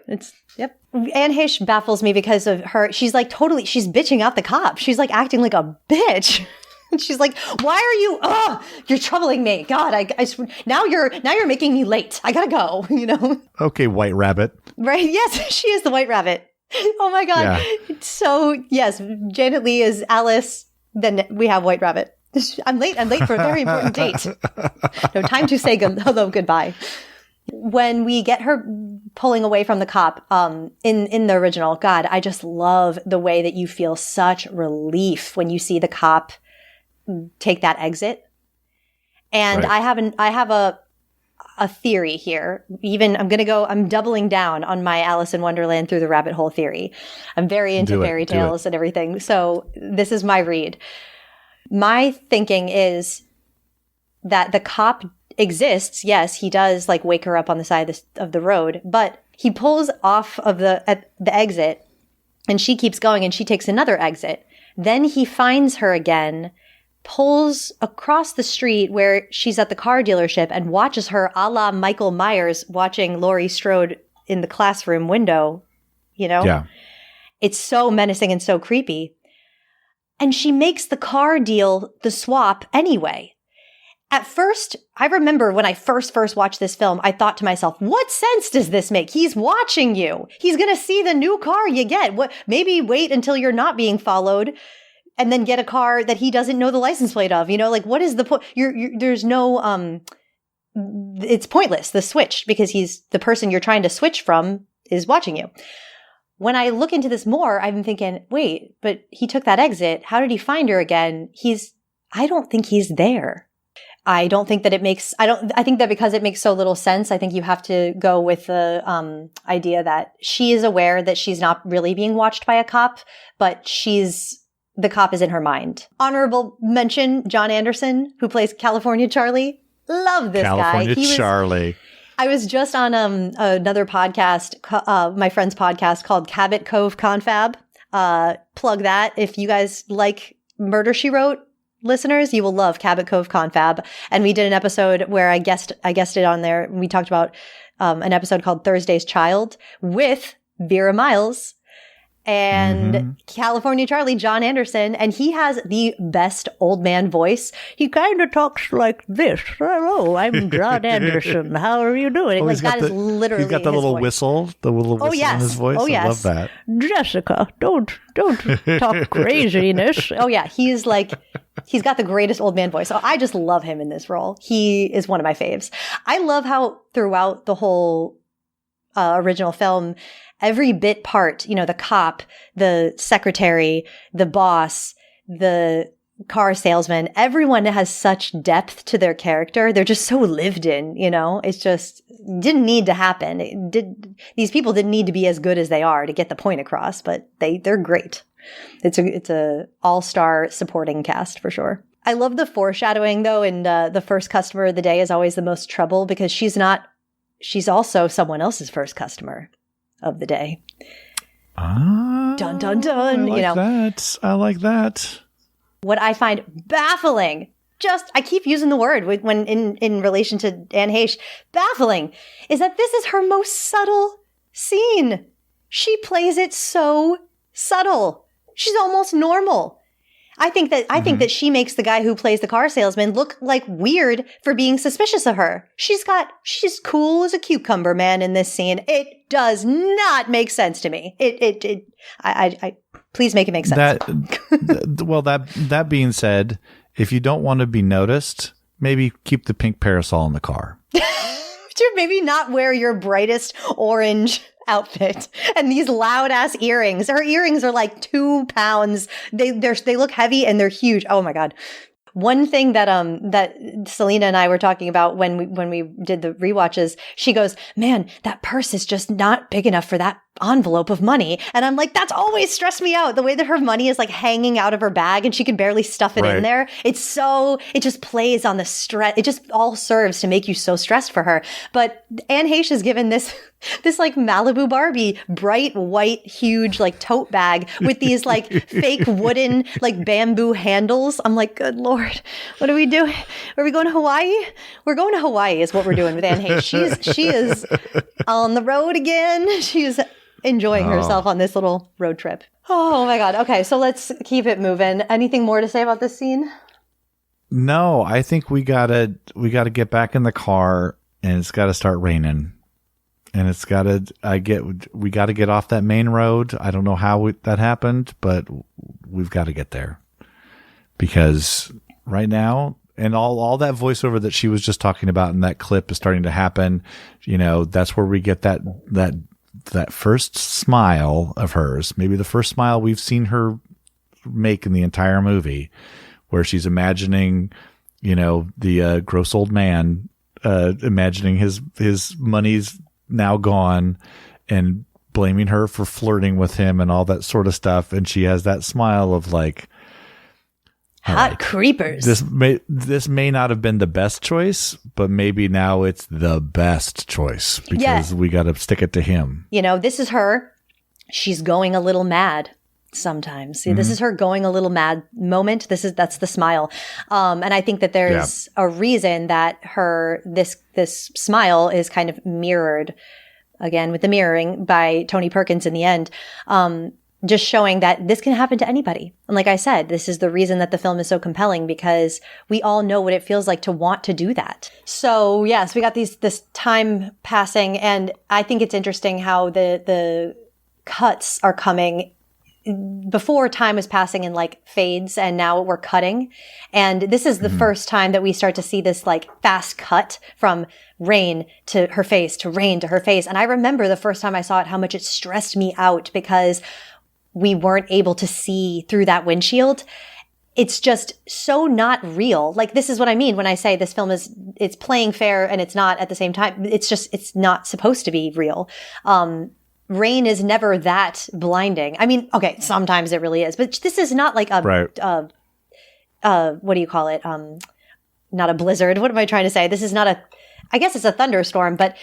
Anne Heche baffles me because of her. She's like she's bitching out the cop. She's like acting like a bitch. She's like, why are you, you're troubling me. God, now you're making me late. I gotta go, Okay, White Rabbit. Right. Yes, she is the White Rabbit. Oh my God. Yeah. So yes, Janet Leigh is Alice. Then we have White Rabbit. I'm late for a very important date. No time to say hello, goodbye. When we get her pulling away from the cop, in the original, God, I just love the way that you feel such relief when you see the cop take that exit. And I have a theory here. Even I'm doubling down on my Alice in Wonderland through the rabbit hole theory. I'm very into fairy tales and everything. So this is my read. My thinking is that the cop exists. Yes, he does wake her up on the side of the road, but he pulls off of the exit and she keeps going and she takes another exit. Then he finds her again, pulls across the street where she's at the car dealership and watches her a la Michael Myers watching Laurie Strode in the classroom window, Yeah. It's so menacing and so creepy. And she makes the car deal, the swap anyway. At first, I remember when I first watched this film, I thought to myself, what sense does this make? He's watching you. He's going to see the new car you get. Maybe wait until you're not being followed and then get a car that he doesn't know the license plate of. Like, what is the point? There's no, it's pointless, the switch, because the person you're trying to switch from is watching you. When I look into this more, I've been thinking, wait, but he took that exit. How did he find her again? I don't think he's there. I don't think that I think that because it makes so little sense, I think you have to go with the idea that she is aware that she's not really being watched by a cop, but the cop is in her mind. Honorable mention, John Anderson, who plays California Charlie. Love this guy. Charlie. I was just on another podcast, my friend's podcast called Cabot Cove Confab. Plug that. If you guys like Murder, She Wrote listeners, you will love Cabot Cove Confab. And we did an episode where I guested on there. We talked about an episode called Thursday's Child with Vera Miles and California Charlie, John Anderson, and he has the best old man voice. He kind of talks like this. Hello, I'm John Anderson. How are you doing? Oh, he's got the little whistle, in his voice. Oh, yes. I love that. Jessica, don't talk craziness. Oh yeah, he's got the greatest old man voice. So I just love him in this role. He is one of my faves. I love how throughout the whole original film, every bit part, the cop, the secretary, the boss, the car salesman, everyone has such depth to their character. They're just so lived in, it's just didn't need to happen. These people didn't need to be as good as they are to get the point across, but they're great. It's a all-star supporting cast for sure. I love the foreshadowing though, and the first customer of the day is always the most trouble because she's also someone else's first customer of the day. Dun, dun, dun. I like that. What I find baffling, I keep using the word when in relation to Anne Heche, baffling, is that this is her most subtle scene. She plays it so subtle. She's almost normal. I think that she makes the guy who plays the car salesman look like weird for being suspicious of her. She's cool as a cucumber, man, in this scene. It does not make sense to me. I please make it make sense. That being said, if you don't want to be noticed, maybe keep the pink parasol in the car. Maybe not wear your brightest orange outfit and these loud ass earrings. Her earrings are like 2 pounds. They look heavy and they're huge. Oh my God. One thing that Selena and I were talking about when we did the rewatches, she goes, man, that purse is just not big enough for that envelope of money. And I'm like, that's always stressed me out. The way that her money is like hanging out of her bag and she can barely stuff it in there. It just plays on the stress. It just all serves to make you so stressed for her. But Anne Heche has given this like Malibu Barbie, bright white, huge like tote bag with these like fake wooden like bamboo handles. I'm like, good Lord, what are we doing? Are we going to Hawaii? We're going to Hawaii is what we're doing with Anne Heche. She is on the road again. She's enjoying herself on this little road trip. Oh my God. Okay, so let's keep it moving. Anything more to say about this scene? No, I think we gotta get back in the car and it's gotta start raining. And we gotta get off that main road. I don't know how that happened, but we've got to get there. Because right now, and all that voiceover that she was just talking about in that clip is starting to happen. That's where we get that first smile of hers, maybe the first smile we've seen her make in the entire movie, where she's imagining, the gross old man, imagining his money's now gone and blaming her for flirting with him and all that sort of stuff. And she has that smile of like, hot creepers. This may not have been the best choice, but maybe now it's the best choice because we got to stick it to him. This is her. She's going a little mad sometimes. See, this is her going a little mad moment. That's the smile. And I think that there's a reason that this smile is kind of mirrored again with the mirroring by Tony Perkins in the end. just showing that this can happen to anybody. And like I said, this is the reason that the film is so compelling, because we all know what it feels like to want to do that. So yes, we got this time passing, and I think it's interesting how the cuts are coming. Before, time was passing in like fades, and now we're cutting. And this is the first time that we start to see this like fast cut from rain to her face, to rain to her face. And I remember the first time I saw it, how much it stressed me out because we weren't able to see through that windshield. It's just so not real. Like, this is what I mean when I say this film it's playing fair and it's not at the same time. It's not supposed to be real. Rain is never that blinding. I mean, okay, sometimes it really is, but this is not like what do you call it? Not a blizzard. What am I trying to say? This is not I guess it's a thunderstorm, but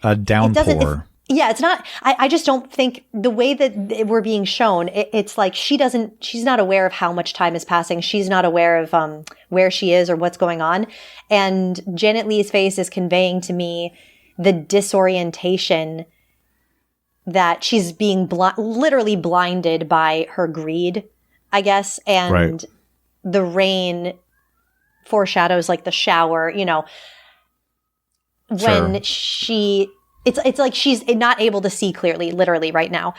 a downpour. It's not, I just don't think the way that we're being shown, it's like she's not aware of how much time is passing. She's not aware of where she is or what's going on. And Janet Leigh's face is conveying to me the disorientation that she's being literally blinded by her greed, I guess. And the rain foreshadows like the shower, when it's like she's not able to see clearly, literally right now,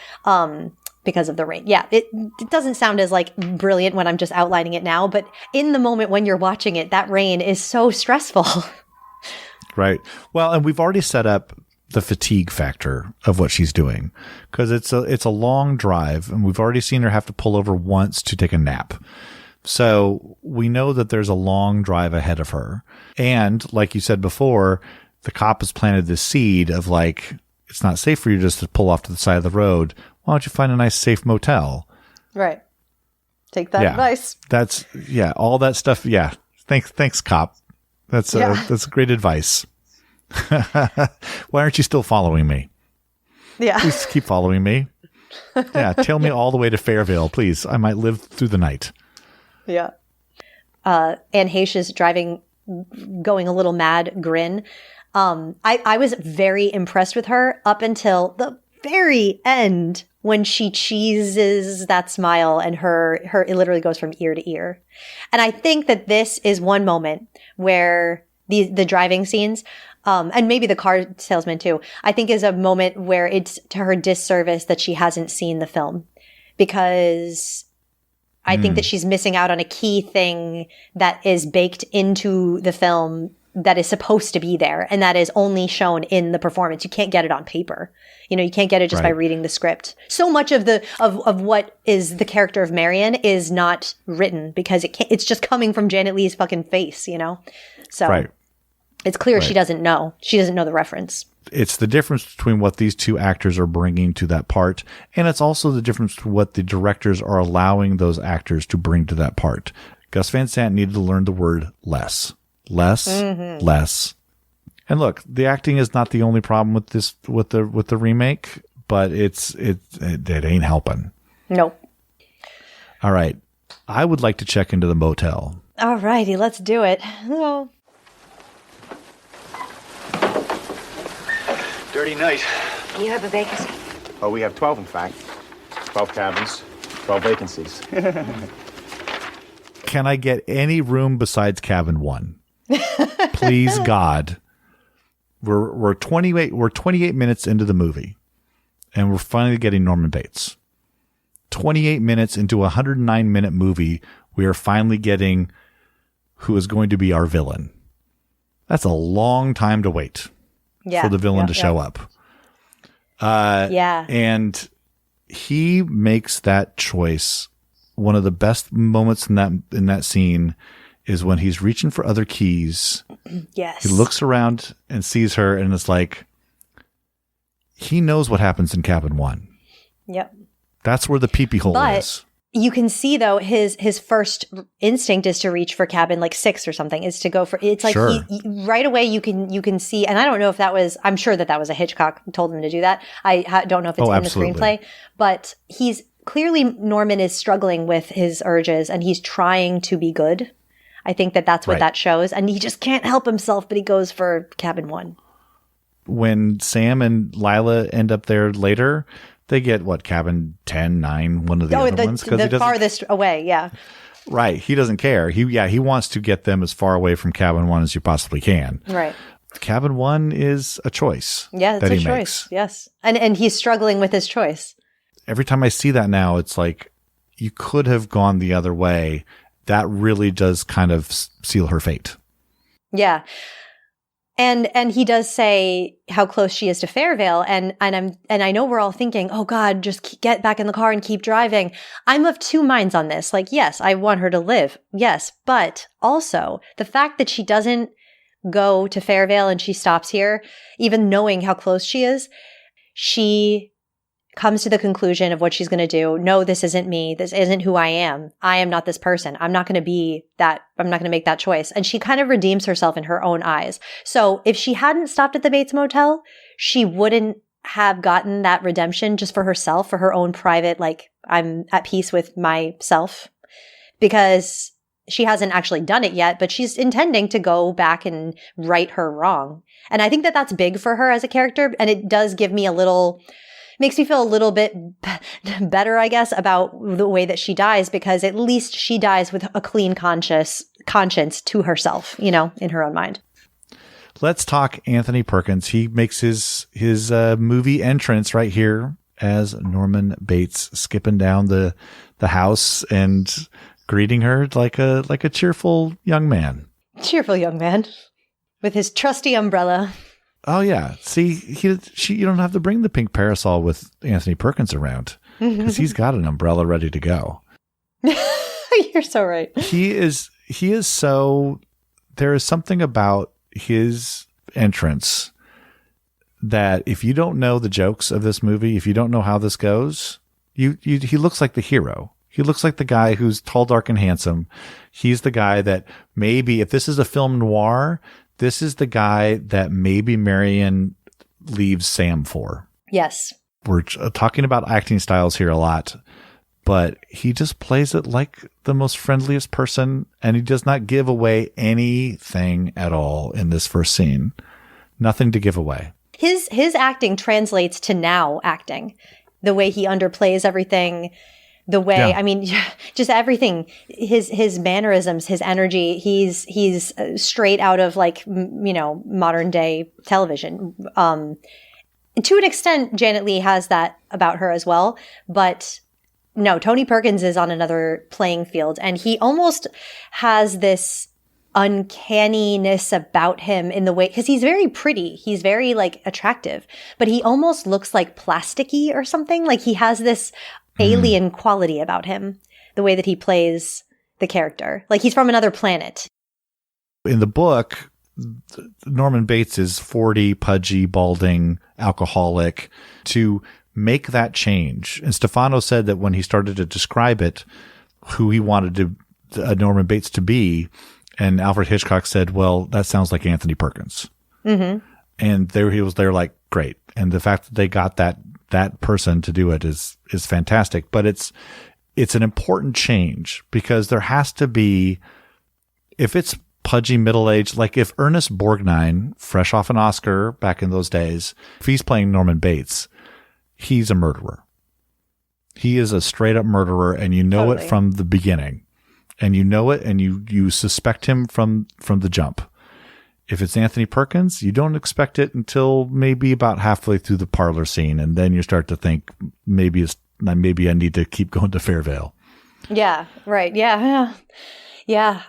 because of the rain. Yeah, it doesn't sound as like brilliant when I'm just outlining it now, but in the moment when you're watching it, that rain is so stressful. Right. Well, and we've already set up the fatigue factor of what she's doing, because it's a long drive, and we've already seen her have to pull over once to take a nap. So we know that there's a long drive ahead of her. And like you said before, the cop has planted this seed of like, it's not safe for you just to pull off to the side of the road. Why don't you find a nice safe motel? Right. Take that advice. That's all that stuff. Yeah. Thanks, cop. That's great advice. Why aren't you still following me? Yeah. Please keep following me. Yeah. Tail me all the way to Fairville, please. I might live through the night. Yeah. Anne Heche is driving, going a little mad grin. I was very impressed with her up until the very end when she cheeses that smile and it literally goes from ear to ear. And I think that this is one moment where the driving scenes, and maybe the car salesman too, I think is a moment where it's to her disservice that she hasn't seen the film, because I think that she's missing out on a key thing that is baked into the film that is supposed to be there, and that is only shown in the performance. You can't get it on paper. You can't get it just by reading the script. So much of of what is the character of Marion is not written because it's just coming from Janet Leigh's fucking face, So it's clear she doesn't know. She doesn't know the reference. It's the difference between what these two actors are bringing to that part, and it's also the difference between what the directors are allowing those actors to bring to that part. Gus Van Sant needed to learn the word less. Less. And look, the acting is not the only problem with this, with the remake, but it ain't helping. Nope. All right. I would like to check into the motel. All righty, let's do it. Oh. Dirty night. You have a vacancy? Oh, we have 12, in fact. 12 cabins, 12 vacancies. Can I get any room besides cabin 1? Please, God. We're 28 minutes into the movie, and we're finally getting Norman Bates. 28 minutes into a 109-minute movie, we are finally getting who is going to be our villain. That's a long time to wait for the villain to show up. And he makes that choice. One of the best moments in that scene is when he's reaching for other keys. Yes. He looks around and sees her, and it's like, he knows what happens in cabin 1. Yep. That's where the peepee hole is. You can see though his first instinct is to reach for cabin like 6 or something. Is to go for it's like he, right away you can see, and I don't know if that was, I'm sure that was a Hitchcock told him to do that. I don't know if it's in the screenplay, but he's clearly, Norman is struggling with his urges and he's trying to be good. I think that's what that shows, and he just can't help himself, but he goes for cabin 1. When Sam and Lila end up there later, They get what, cabin 10, 9, one of the other ones? The farthest away, yeah. Right. He doesn't care. He wants to get them as far away from cabin 1 as you possibly can. Right. Cabin 1 is a choice. Yeah, it's a choice. Makes. Yes. And he's struggling with his choice. Every time I see that now, it's like you could have gone the other way. That really does kind of seal her fate. Yeah. And he does say how close she is to Fairvale, and I know we're all thinking, oh God, just get back in the car and keep driving. I'm of two minds on this. Like, yes, I want her to live. Yes, but also the fact that she doesn't go to Fairvale and she stops here, even knowing how close she is, she comes to the conclusion of what she's going to do. No, this isn't me. This isn't who I am. I am not this person. I'm not going to be that. I'm not going to make that choice. And she kind of redeems herself in her own eyes. So if she hadn't stopped at the Bates Motel, she wouldn't have gotten that redemption just for herself, for her own private, like, I'm at peace with myself, because she hasn't actually done it yet, but she's intending to go back and right her wrong. And I think that that's big for her as a character. And it does give me makes me feel a little bit better, I guess, about the way that she dies, because at least she dies with a clean conscience to herself, in her own mind. Let's talk Anthony Perkins. He makes his movie entrance right here as Norman Bates, skipping down the house and greeting her like a cheerful young man. Cheerful young man with his trusty umbrella. Oh yeah. See, you don't have to bring the pink parasol with Anthony Perkins around, because he's got an umbrella ready to go. You're so right. He is so, there is something about his entrance that if you don't know the jokes of this movie, if you don't know how this goes, he looks like the hero. He looks like the guy who's tall, dark, and handsome. He's the guy that maybe, if this is a film noir, this is the guy that maybe Marion leaves Sam for. Yes. We're talking about acting styles here a lot, but he just plays it like the most friendliest person, and he does not give away anything at all in this first scene. Nothing to give away. His acting translates to now acting. The way he underplays everything, the way, I mean, just everything, his mannerisms, his energy, he's straight out of, like, modern day television. To an extent, Janet Leigh has that about her as well, but no, Tony Perkins is on another playing field, and he almost has this uncanniness about him in the way, because he's very pretty, he's very, like, attractive, but he almost looks like plasticky or something. Like, he has this alien quality about him, the way that he plays the character, like he's from another planet. In the book, Norman Bates is 40, pudgy, balding, alcoholic. To make that change, and Stefano said that when he started to describe it, who he wanted Norman Bates to be, and Alfred Hitchcock said, well, that sounds like Anthony Perkins. Mm-hmm. And they're like, great. And the fact that they got that person to do it is fantastic. But it's an important change, because there has to be, if it's pudgy middle-aged, like if Ernest Borgnine, fresh off an Oscar back in those days, if he's playing Norman Bates, he's a murderer. He is a straight up murderer, and you know it from the beginning. And you know it, and you suspect him from the jump. If it's Anthony Perkins, you don't expect it until maybe about halfway through the parlor scene, and then you start to think maybe I need to keep going to Fairvale. Yeah, right. Yeah.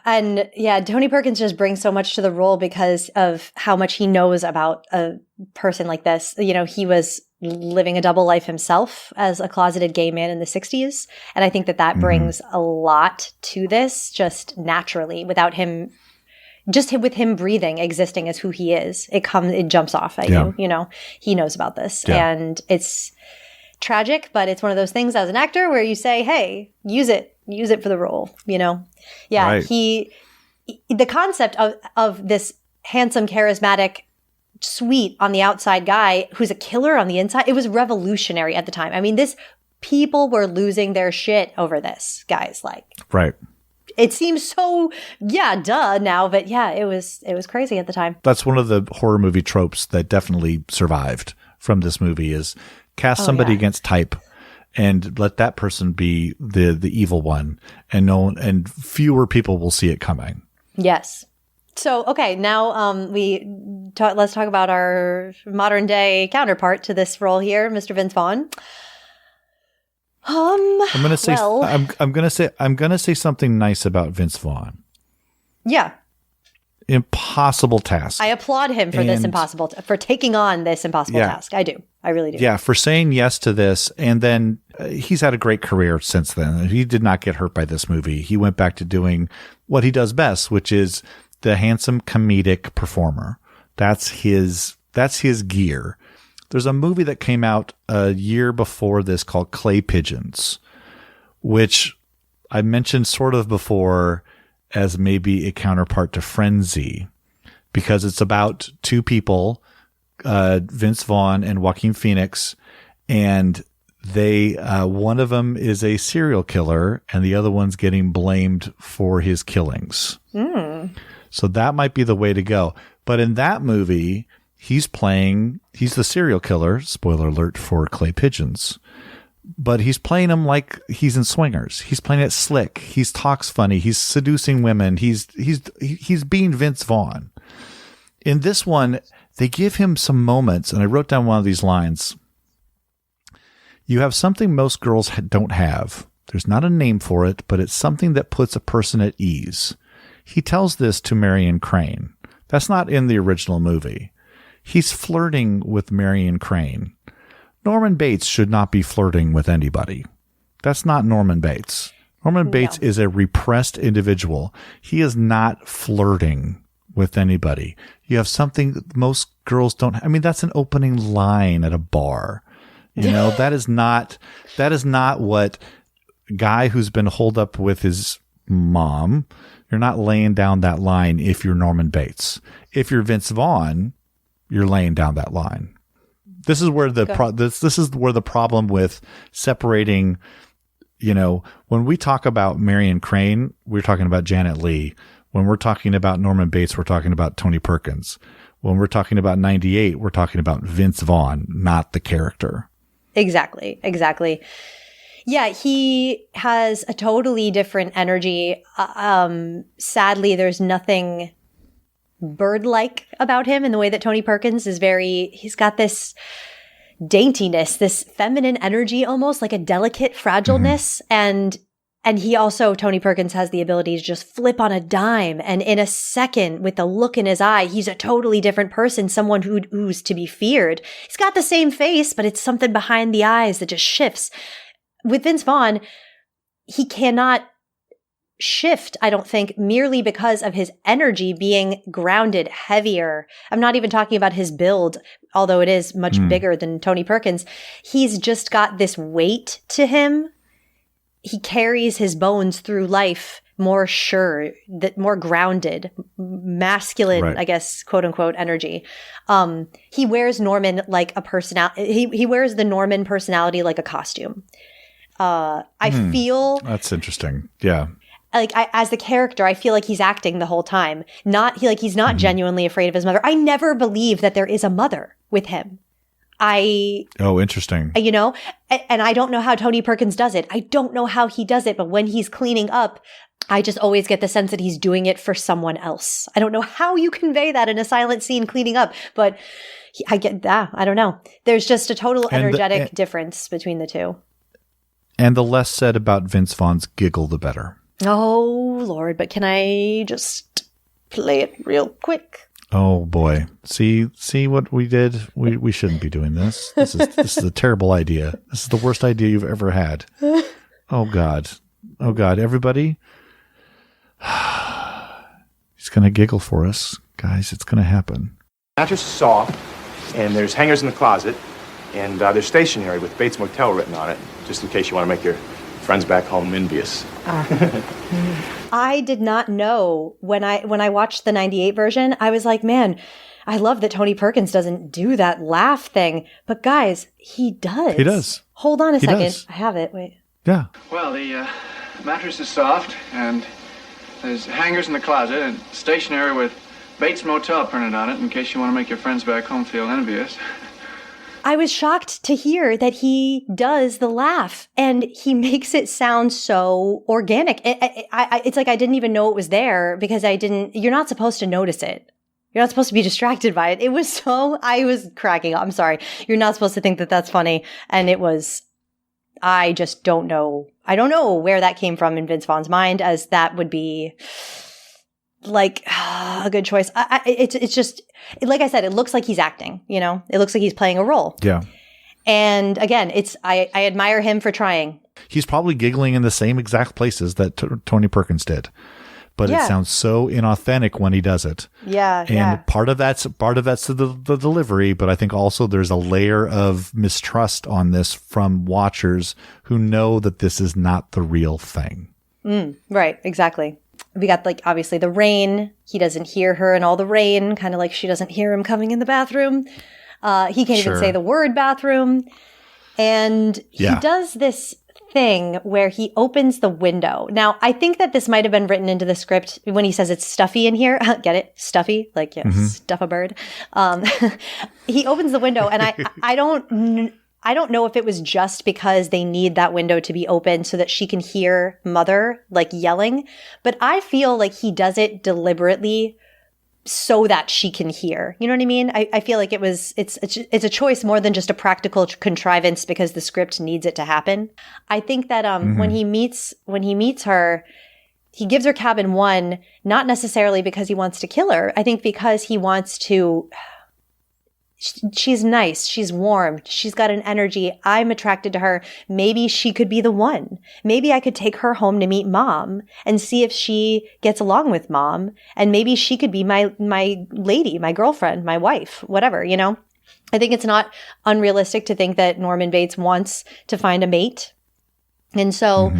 And Tony Perkins just brings so much to the role because of how much he knows about a person like this. He was living a double life himself as a closeted gay man in the 60s. And I think that brings a lot to this just naturally, without him, just with him breathing, existing as who he is. It jumps off at you, he knows about this. Yeah. And it's tragic, but it's one of those things as an actor where you say, hey, use it for the role, Yeah. Right. The concept of this handsome, charismatic, sweet on the outside guy who's a killer on the inside, it was revolutionary at the time. I mean, people were losing their shit over this, guys. Like, right. It seems so, duh now, but it was crazy at the time. That's one of the horror movie tropes that definitely survived from this movie, is Cast somebody against type and let that person be the evil one, and fewer people will see it coming. Yes. So, okay, now let's talk about our modern day counterpart to this role here, Mr. Vince Vaughn. I'm gonna say something nice about Vince Vaughn. Yeah. Impossible task. I applaud him for for taking on this impossible task. I do. I really do. Yeah, for saying yes to this. And then he's had a great career since then. He did not get hurt by this movie. He went back to doing what he does best, which is the handsome comedic performer. That's his gear. There's a movie that came out a year before this called Clay Pigeons, which I mentioned sort of before as maybe a counterpart to Frenzy, because it's about two people, Vince Vaughn and Joaquin Phoenix, and they one of them is a serial killer and the other one's getting blamed for his killings. So that might be the way to go. But in that movie, he's the serial killer, spoiler alert for Clay Pigeons, but he's playing him like he's in Swingers. He's playing it slick. He talks funny. He's seducing women. He's being Vince Vaughn. In this one, they give him some moments, and I wrote down one of these lines. You have something most girls don't have. There's not a name for it, but it's something that puts a person at ease. He tells this to Marion Crane. That's not in the original movie. He's flirting with Marion Crane. Norman Bates should not be flirting with anybody. That's not Norman Bates. Norman Bates is a repressed individual. He is not flirting with anybody. You have something most girls don't. I mean, that's an opening line at a bar. You know, that is not what guy who's been holed up with his mom. You're not laying down that line if you're Norman Bates. If you're Vince Vaughn, you're laying down that line. This is where this is where the problem with separating, you know, when we talk about Marion Crane, we're talking about Janet Leigh. When we're talking about Norman Bates, we're talking about Tony Perkins. When we're talking about 98, we're talking about Vince Vaughn, not the character. Exactly. Yeah, he has a totally different energy. Sadly, there's nothing bird-like about him in the way that Tony Perkins is he's got this daintiness, this feminine energy, almost like a delicate fragileness. And he also, Tony Perkins has the ability to just flip on a dime. And in a second, with the look in his eye, he's a totally different person, someone who's to be feared. He's got the same face, but it's something behind the eyes that just shifts. With Vince Vaughn, he cannot shift, I don't think, merely because of his energy being grounded, heavier. I'm not even talking about his build, although it is much bigger than Tony Perkins. He's just got this weight to him. He carries his bones through life more sure, more grounded, masculine, right. I guess, quote unquote, energy. He wears Norman like a personality. He wears the Norman personality like a costume. I feel that's interesting. Yeah. Like as the character, I feel like he's acting the whole time. He's not genuinely afraid of his mother. I never believe that there is a mother with him. Oh, interesting. You know, and I don't know how Tony Perkins does it. I don't know how he does it, but when he's cleaning up, I just always get the sense that he's doing it for someone else. I don't know how you convey that in a silent scene cleaning up, but I get that. I don't know. There's just a total energetic difference between the two. And the less said about Vince Vaughn's giggle, the better. Oh, Lord, but can I just play it real quick? Oh, boy. See what we did? We shouldn't be doing this. This is a terrible idea. This is the worst idea you've ever had. Oh, God. Everybody. He's going to giggle for us. Guys, it's going to happen. Mattress is soft, and there's hangers in the closet, and there's stationery with Bates Motel written on it, just in case you want to make your friends back home envious. I did not know when I watched the 98 version, I was like, man, I love that Tony Perkins doesn't do that laugh thing. But guys, he does. He does. Hold on a second. Does. I have it. Wait. Yeah. Well, the mattress is soft, and there's hangers in the closet and stationery with Bates Motel printed on it in case you want to make your friends back home feel envious. I was shocked to hear that he does the laugh and he makes it sound so organic. It's like I didn't even know it was there because you're not supposed to notice it. You're not supposed to be distracted by it. I was cracking up. I'm sorry. You're not supposed to think that that's funny. And I just don't know. I don't know where that came from in Vince Vaughn's mind, as that would be like a good choice. It's just, like I said, it looks like he's acting, it looks like he's playing a role. Yeah. And again, I admire him for trying. He's probably giggling in the same exact places that Tony Perkins did. But it sounds so inauthentic when he does it. Yeah. And part of that's the delivery, but I think also there's a layer of mistrust on this from watchers who know that this is not the real thing. Right, exactly. We got obviously the rain. He doesn't hear her in all the rain, kind of like she doesn't hear him coming in the bathroom. He can't even say the word bathroom. And he does this thing where he opens the window. Now, I think that this might have been written into the script when he says it's stuffy in here. Get it? Stuffy? Stuff a bird. He opens the window, and I don't know if it was just because they need that window to be open so that she can hear Mother yelling, but I feel like he does it deliberately so that she can hear. You know what I mean? I feel like it's a choice more than just a practical contrivance because the script needs it to happen. I think that when he meets her, he gives her cabin 1, not necessarily because he wants to kill her. I think because he wants to. She's nice. She's warm. She's got an energy. I'm attracted to her. Maybe she could be the one. Maybe I could take her home to meet Mom and see if she gets along with Mom. And maybe she could be my lady, my girlfriend, my wife, whatever, I think it's not unrealistic to think that Norman Bates wants to find a mate. And so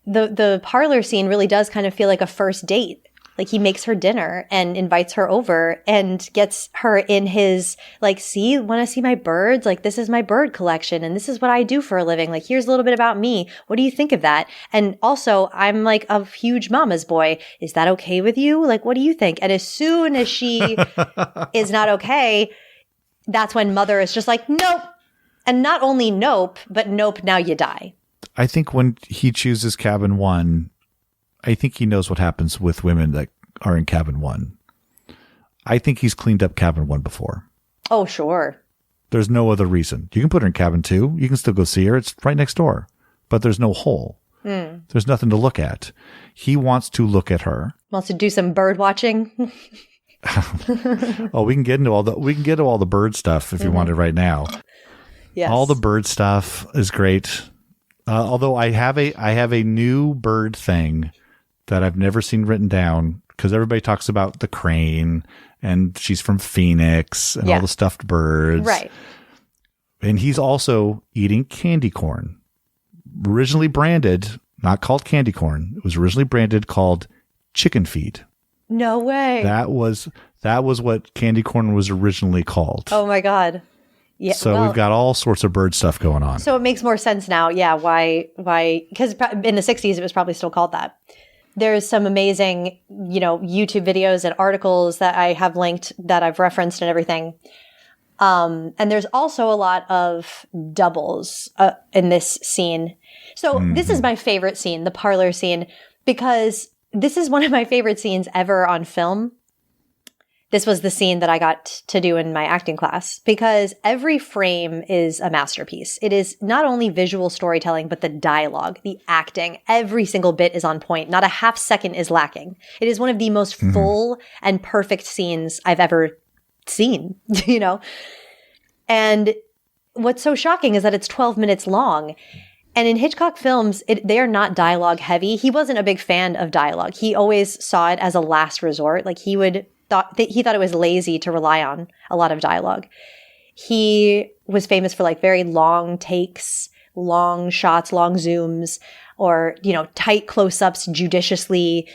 the parlor scene really does kind of feel like a first date. Like he makes her dinner and invites her over and gets her in his want to see my birds? This is my bird collection and this is what I do for a living. Here's a little bit about me. What do you think of that? And also I'm a huge mama's boy. Is that okay with you? What do you think? And as soon as she is not okay, that's when Mother is just nope. And not only nope, but nope, now you die. I think when he chooses cabin 1, I think he knows what happens with women that are in cabin 1. I think he's cleaned up cabin 1 before. Oh, sure. There's no other reason. You can put her in cabin 2. You can still go see her. It's right next door. But there's no hole. There's nothing to look at. He wants to look at her. Wants to do some bird watching. Oh, we can get into all the bird stuff if you wanted right now. Yes. All the bird stuff is great. Although I have a new bird thing that I've never seen written down because everybody talks about the crane and she's from Phoenix and all the stuffed birds. Right. And he's also eating candy corn. Originally branded, not called candy corn. It was originally branded called chicken feed. No way. That was what candy corn was originally called. Oh my God. Yeah, so we've got all sorts of bird stuff going on. So it makes more sense now. Yeah. Why? Because in the 60s, it was probably still called that. There's some amazing, YouTube videos and articles that I have linked that I've referenced and everything. And there's also a lot of doubles in this scene. So this is my favorite scene, the parlor scene, because this is one of my favorite scenes ever on film. This was the scene that I got to do in my acting class because every frame is a masterpiece. It is not only visual storytelling, but the dialogue, the acting, every single bit is on point. Not a half second is lacking. It is one of the most full and perfect scenes I've ever seen, And what's so shocking is that it's 12 minutes long. And in Hitchcock films, they are not dialogue heavy. He wasn't a big fan of dialogue. He always saw it as a last resort. He thought it was lazy to rely on a lot of dialogue. He was famous for very long takes, long shots, long zooms, or, tight close-ups, judiciously,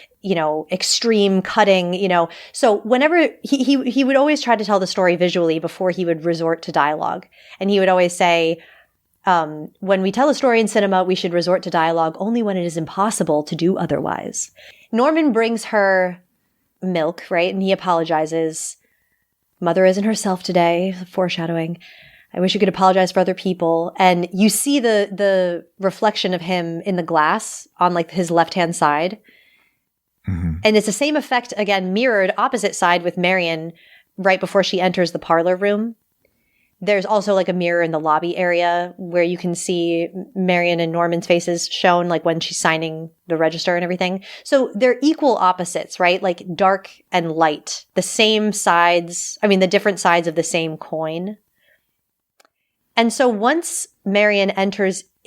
extreme cutting, So whenever he would always try to tell the story visually before he would resort to dialogue. And he would always say, when we tell a story in cinema, we should resort to dialogue only when it is impossible to do otherwise. Norman brings her milk, right? And he apologizes. Mother isn't herself today, foreshadowing. I wish you could apologize for other people. And you see the reflection of him in the glass on like his left-hand side. Mm-hmm. And it's the same effect, again, mirrored opposite side with Marion right before she enters the parlor room. There's also like a mirror in the lobby area where you can see Marion and Norman's faces shown, like when she's signing the register and everything. So they're equal opposites, right? Like dark and light, the same sides, the different sides of the same coin. And so once Marion enters